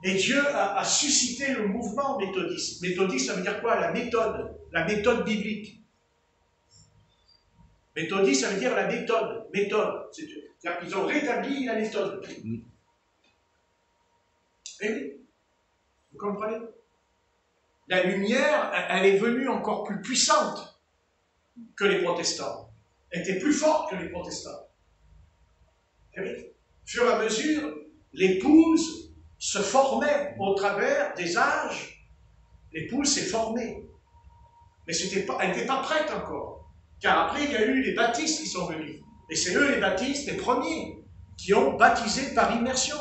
Et Dieu a suscité le mouvement méthodiste. Méthodiste, ça veut dire quoi? La méthode biblique. Méthodiste, ça veut dire la méthode. C'est-à-dire qu'ils ont rétabli la méthode. Eh oui, vous comprenez? La lumière, elle est venue encore plus puissante que les protestants. Elle était plus forte que les protestants. Et oui, au fur et à mesure, l'épouse se formait au travers des âges. L'épouse s'est formée. Mais elle n'était pas prête encore. Car après, il y a eu les baptistes qui sont venus. Et c'est eux, les baptistes, les premiers, qui ont baptisé par immersion.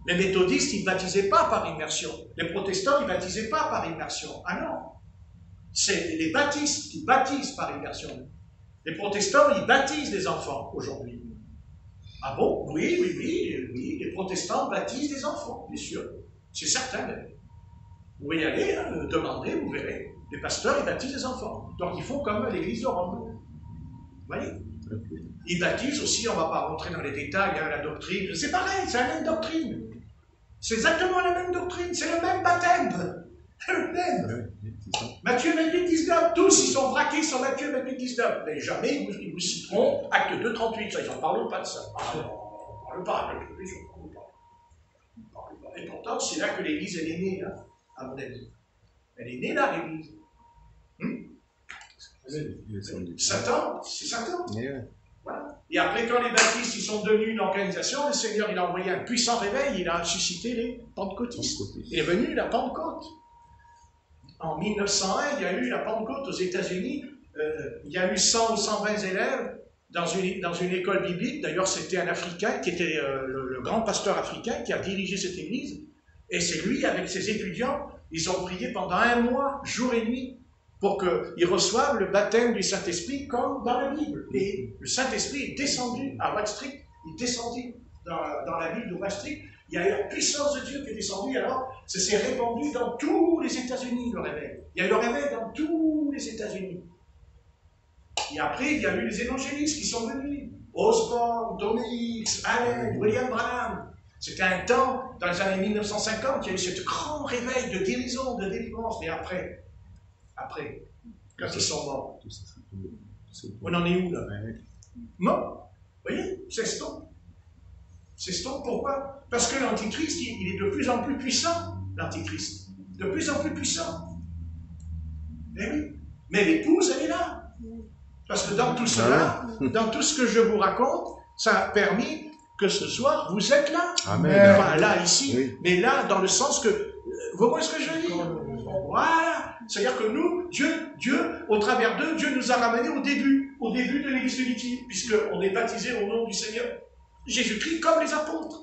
Les méthodistes, ils ne baptisaient pas par immersion. Les protestants, ils ne baptisaient pas par immersion. Ah non. C'est les baptistes qui baptisent par immersion. Les protestants, ils baptisent les enfants aujourd'hui. Ah bon? Oui, les protestants baptisent des enfants, bien sûr. C'est certain. Vous pouvez y aller, hein, demander, vous verrez. Les pasteurs, ils baptisent des enfants. Donc ils font comme l'Église de Rome. Vous voyez? Ils baptisent aussi, on ne va pas rentrer dans les détails, hein, la doctrine. C'est pareil, c'est la même doctrine. C'est exactement la même doctrine, c'est le même baptême. Le même. Matthieu 28, 19, tous ils sont braqués sur Matthieu 28, 19. Mais jamais ils vous citeront Acte 2, 38. Ça, ils n'en parlent pas de ça. On ne parle pas. Et pourtant, c'est là que l'Église, elle est née, hein, à mon avis. Elle est née là, l'Église. Satan, c'est Satan. Voilà. Et après, quand les baptistes ils sont devenus une organisation, le Seigneur il a envoyé un puissant réveil, il a suscité les pentecôtistes. Il est venu la Pentecôte. En 1901, il y a eu la Pentecôte aux États-Unis. Il y a eu 100 ou 120 élèves dans une école biblique. D'ailleurs, c'était un Africain qui était le grand pasteur africain qui a dirigé cette église. Et c'est lui, avec ses étudiants, ils ont prié pendant 1 mois, jour et nuit, pour qu'ils reçoivent le baptême du Saint-Esprit comme dans la Bible. Et le Saint-Esprit est descendu à Wall Street, il est descendu dans la ville de Wall Street, Il y a eu la puissance de Dieu qui est descendue, alors ça s'est répandu dans tous les États-Unis, le réveil. Il y a eu le réveil dans tous les États-Unis. Et après, il y a eu les évangélistes qui sont venus. Osborne, Tony Hicks, Allen, William Branham. C'était un temps, dans les années 1950, il y a eu ce grand réveil de guérison, de délivrance. Mais après, quand ils sont morts, on en est où là? Non. Vous voyez, c'est stop. C'est stop, pourquoi? Parce que l'Antichrist, il est de plus en plus puissant, l'Antichrist. De plus en plus puissant. Eh oui. Mais l'épouse, elle est là. Parce que dans tout cela, dans tout ce que je vous raconte, ça a permis que ce soir, vous êtes là. Amen. Enfin, là, ici, Oui. mais là, dans le sens que... Vous voyez ce que je veux dire? Voilà. C'est-à-dire que nous, Dieu, au travers d'eux, Dieu nous a ramenés au début de l'Église primitive, puisqu'on est baptisé au nom du Seigneur Jésus-Christ comme les apôtres.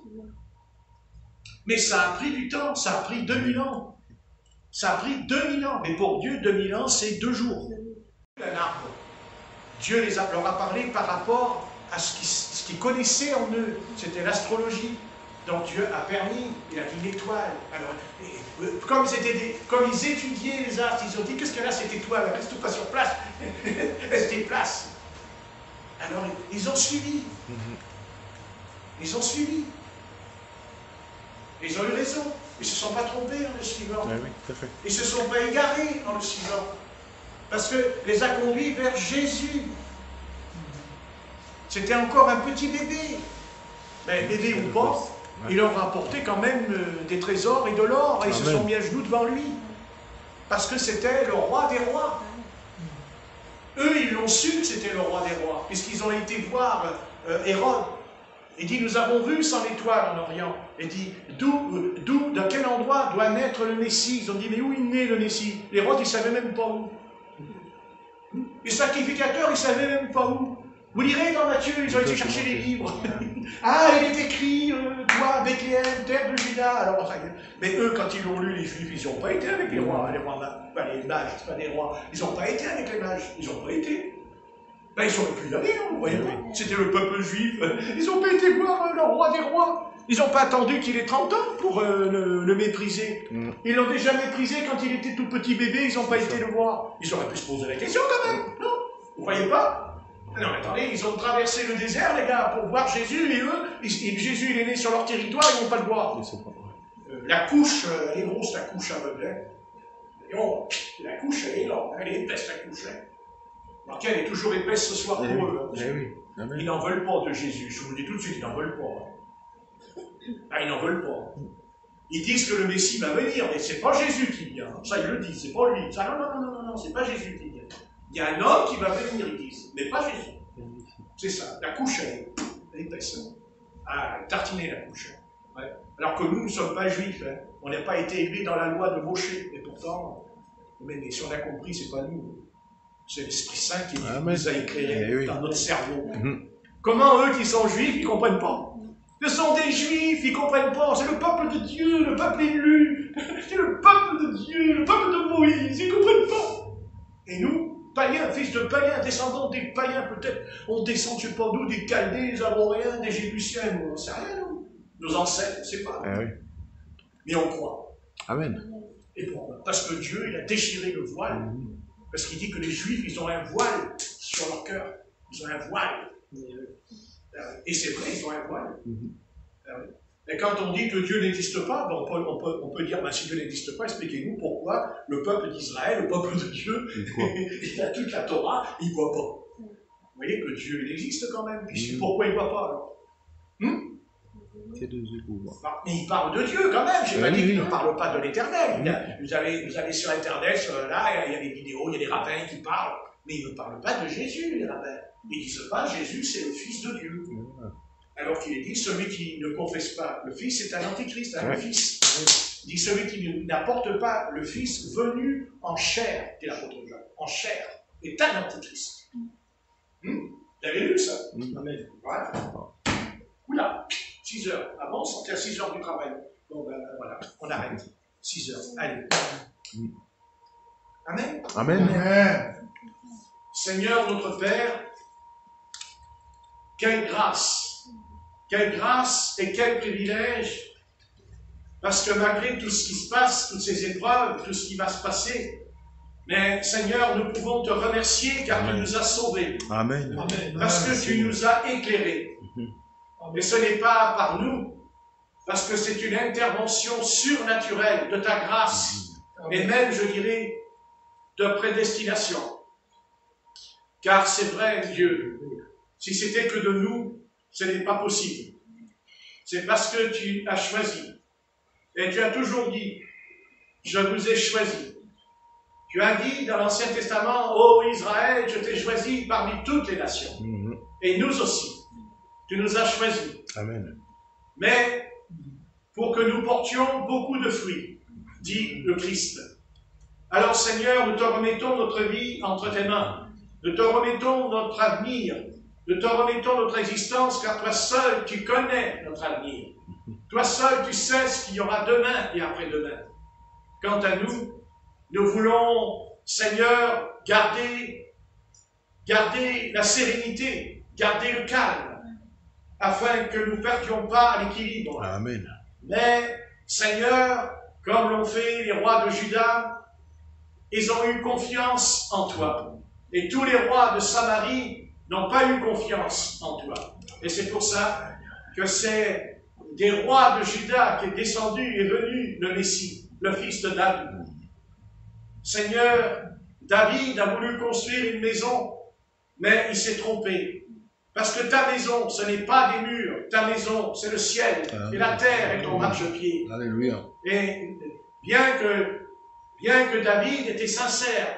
Mais ça a pris du temps, ça a pris 2000 ans. Ça a pris 2000 ans. Mais pour Dieu, 2000 ans, c'est 2 jours. Un arbre. Dieu leur a parlé par rapport à ce qu'ils connaissaient en eux. C'était l'astrologie. Donc Dieu a permis, il a dit l'étoile. Alors, comme ils étudiaient les astres, ils ont dit, qu'est-ce qu'elle a cette étoile? Elle reste pas sur place. Elle se déplace. Alors, ils ont suivi. Ils ont suivi. Ils ont eu raison. Ils ne se sont pas trompés en le suivant. Oui, tout à fait. Ils ne se sont pas égarés en le suivant. Parce que les a conduits vers Jésus. C'était encore un petit bébé. Mais bébé ou pas, il leur a apporté quand même des trésors et de l'or. Et ils se sont mis à genoux devant lui. Parce que c'était le roi des rois. Eux, ils l'ont su que c'était le roi des rois. Puisqu'ils ont été voir Hérode. Il dit, nous avons vu son étoile en Orient. Il dit, dans quel endroit doit naître le Messie? Ils ont dit, mais où il naît le Messie? Hérode, il ne savait même pas où. Les sacrificateurs, ils ne savaient même pas où. Vous lirez dans Matthieu, ils ont été chercher les livres. Ah, il est écrit, toi, Bethléem, terre de Juda. Alors, mais eux, quand ils l'ont lu, les Juifs, ils n'ont pas été avec les rois, pas les mages, pas des rois. Ils n'ont pas été avec les mages. Ils n'ont pas été. Ben, ils auraient pu y aller, hein, vous voyez pas. C'était le peuple juif. Ils n'ont pas été voir le roi des rois. Ils n'ont pas attendu qu'il ait 30 ans pour le mépriser. Ils l'ont déjà méprisé quand il était tout petit bébé, ils n'ont pas été le voir. Ils auraient pu se poser la question quand même, non? Vous voyez pas? Non, mais attendez, ils ont traversé le désert, les gars, pour voir Jésus, et eux, Jésus, il est né sur leur territoire, ils ne vont pas le voir. La couche, elle est grosse, la couche aveugle. Et la couche, elle est longue, elle est épaisse, la couche. Marquez, elle est toujours épaisse ce soir pour eux. Ils n'en veulent pas de Jésus, je vous le dis tout de suite, ils n'en veulent pas. Ah, ils n'en veulent pas. Ils disent que le Messie va venir, mais c'est pas Jésus qui vient. Ça, ils le disent, c'est pas lui. Ça, non, c'est pas Jésus qui vient. Il y a un homme qui va venir, ils disent, mais pas Jésus. C'est ça, la couche, elle est épaisse. Ah, tartiner la couche. Ouais. Alors que nous ne sommes pas juifs. Hein. On n'a pas été élevés dans la loi de Moshe. Et pourtant, mais si on a compris, c'est pas nous. C'est l'Esprit Saint qui nous a éclairés dans notre cerveau. Comment eux qui sont juifs, ils ne comprennent pas? Ce sont des juifs, ils ne comprennent pas. C'est le peuple de Dieu, le peuple élu. C'est le peuple de Dieu, le peuple de Moïse. Ils ne comprennent pas. Et nous, païens, fils de païens, descendants des païens peut-être, on descend, je ne sais pas d'où, des Chaldées, des Amoréens, des Jébusiens, on ne sait rien, nous. Nos ancêtres, on ne sait pas. Mais on croit. Amen. Et pourquoi? Parce que Dieu, il a déchiré le voile. Parce qu'il dit que les Juifs, ils ont un voile sur leur cœur. Ils ont un voile. Et c'est vrai, ils ont un voile. Et quand on dit que Dieu n'existe pas, ben on peut dire, ben, si Dieu n'existe pas, expliquez-nous pourquoi le peuple d'Israël, le peuple de Dieu, il a toute la Torah, il ne voit pas. Vous voyez que Dieu, il existe quand même. Puis pourquoi il ne voit pas alors? Mais il parle de Dieu quand même. Je n'ai pas dit qu'il ne parle pas de l'éternel. Vous allez sur Internet, là, il y a des vidéos, il y a des rabbins qui parlent. Mais ils ne parlent pas de Jésus, les rabbins. Ils ne disent pas Jésus, c'est le Fils de Dieu. Alors qu'il est dit, celui qui ne confesse pas le Fils, c'est un antichrist, le Fils. Il dit, celui qui n'apporte pas le Fils venu en chair, dit l'apôtre Jean, en chair, est un antichrist. Vous avez lu ça? Amen. Voilà. Oula, 6 heures. Avant, on sortait à 6 heures du travail. Bon, ben voilà, on arrête. 6 heures. Allez. Amen. Amen. Seigneur notre Père, quelle grâce et quel privilège Parce que malgré tout ce qui se passe, toutes ces épreuves, tout ce qui va se passer, mais Seigneur, nous pouvons te remercier car tu nous as sauvés. Amen. Parce que tu nous as éclairés. Et ce n'est pas par nous, parce que c'est une intervention surnaturelle de ta grâce, et même, je dirais, de prédestination. Car c'est vrai, Dieu, si c'était que de nous, ce n'est pas possible. C'est parce que tu as choisi. Et tu as toujours dit, je vous ai choisi. Tu as dit dans l'Ancien Testament, ô Israël, je t'ai choisi parmi toutes les nations. Et nous aussi. Tu nous as choisis. Amen. Mais pour que nous portions beaucoup de fruits, dit le Christ. Alors Seigneur, nous te remettons notre vie entre tes mains. Nous te remettons notre avenir. Nous te remettons notre existence, car toi seul, tu connais notre avenir. Toi seul, tu sais ce qu'il y aura demain et après-demain. Quant à nous, nous voulons, Seigneur, garder la sérénité, garder le calme, afin que nous ne perdions pas l'équilibre. Amen. Mais, Seigneur, comme l'ont fait les rois de Juda, ils ont eu confiance en toi. Et tous les rois de Samarie n'ont pas eu confiance en toi. Et c'est pour ça que c'est des rois de Juda qui est descendu et venu le Messie, le fils de David. Seigneur, David a voulu construire une maison, mais il s'est trompé. Parce que ta maison, ce n'est pas des murs. Ta maison, c'est le ciel. Et la terre est ton marchepied. Alléluia. Et bien que David était sincère,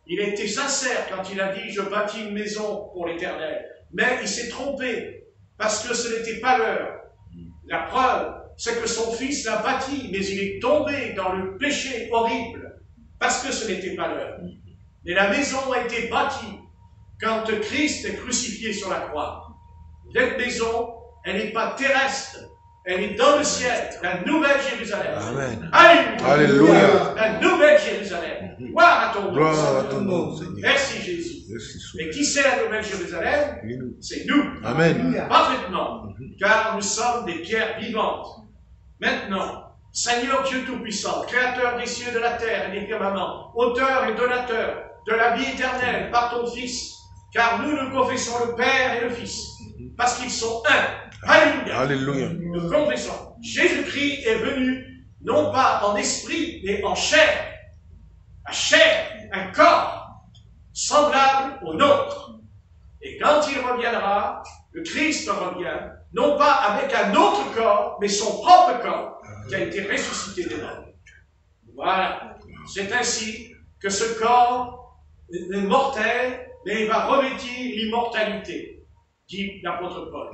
il était sincère quand il a dit « Je bâtis une maison pour l'Éternel ». Mais il s'est trompé, parce que ce n'était pas l'heure. La preuve, c'est que son fils l'a bâti, mais il est tombé dans le péché horrible, parce que ce n'était pas l'heure. Mais la maison a été bâtie quand Christ est crucifié sur la croix. Cette maison, elle n'est pas terrestre, elle est dans le ciel, la nouvelle Jérusalem. Amen. Alléluia. Alléluia. La nouvelle Jérusalem. Gloire à ton nom. Gloire à ton nom, Seigneur. Merci Jésus. Merci, Et qui c'est la nouvelle Jérusalem? C'est nous. Amen. Parfaitement. Car nous sommes des pierres vivantes. Maintenant, Seigneur Dieu Tout-Puissant, Créateur des cieux, de la terre et des firmaments, auteur et donateur de la vie éternelle par ton Fils, car nous nous confessons le Père et le Fils, parce qu'ils sont un. Alléluia. Alléluia. Nous confessons. Jésus-Christ est venu, non pas en esprit, mais en chair. La chair, un corps, semblable au nôtre. Et quand il reviendra, le Christ revient, non pas avec un autre corps, mais son propre corps, qui a été ressuscité des morts. Voilà. C'est ainsi que ce corps est mortel, mais il va revêtir l'immortalité, dit l'apôtre Paul.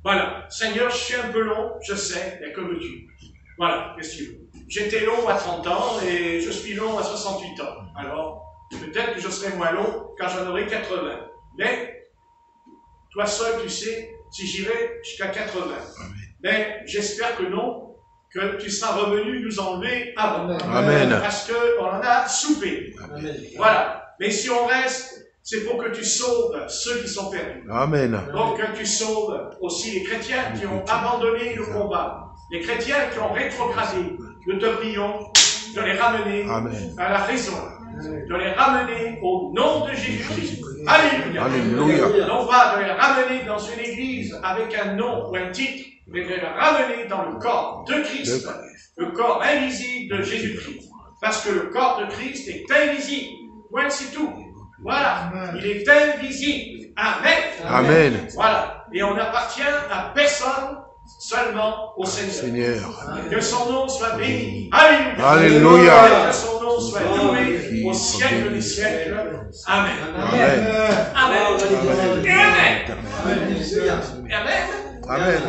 Voilà. Seigneur, je suis un peu long, je sais, mais que veux-tu? Voilà, qu'est-ce que tu veux? J'étais long à 30 ans et je suis long à 68 ans. Alors, peut-être que je serai moins long quand j'en aurai 80. Mais, toi seul, tu sais, si j'irai jusqu'à 80. Mais j'espère que non, que tu seras revenu nous enlever avant. Amen. Parce qu'on en a soupé. Amen. Voilà. Mais si on reste, c'est pour que tu sauves ceux qui sont perdus. Amen. Donc que tu sauves aussi les chrétiens qui ont abandonné le combat. Les chrétiens qui ont rétrogradé. Nous te prions de les ramener Amen. à la raison. De les ramener au nom de Jésus-Christ. Alléluia. Alléluia. Non pas de les ramener dans une église avec un nom ou un titre, mais de les ramener dans le corps de Christ, le corps invisible de Jésus-Christ. Parce que le corps de Christ est invisible. Voilà, c'est tout. Voilà. Il est invisible. Amen. Amen. Voilà. Et on n'appartient à personne, seulement au Seigneur. Que son nom soit béni. Alléluia. Alléluia. Que son nom soit loué au siècle des siècles. Amen. Amen. Amen. Amen. Amen. Amen. Amen.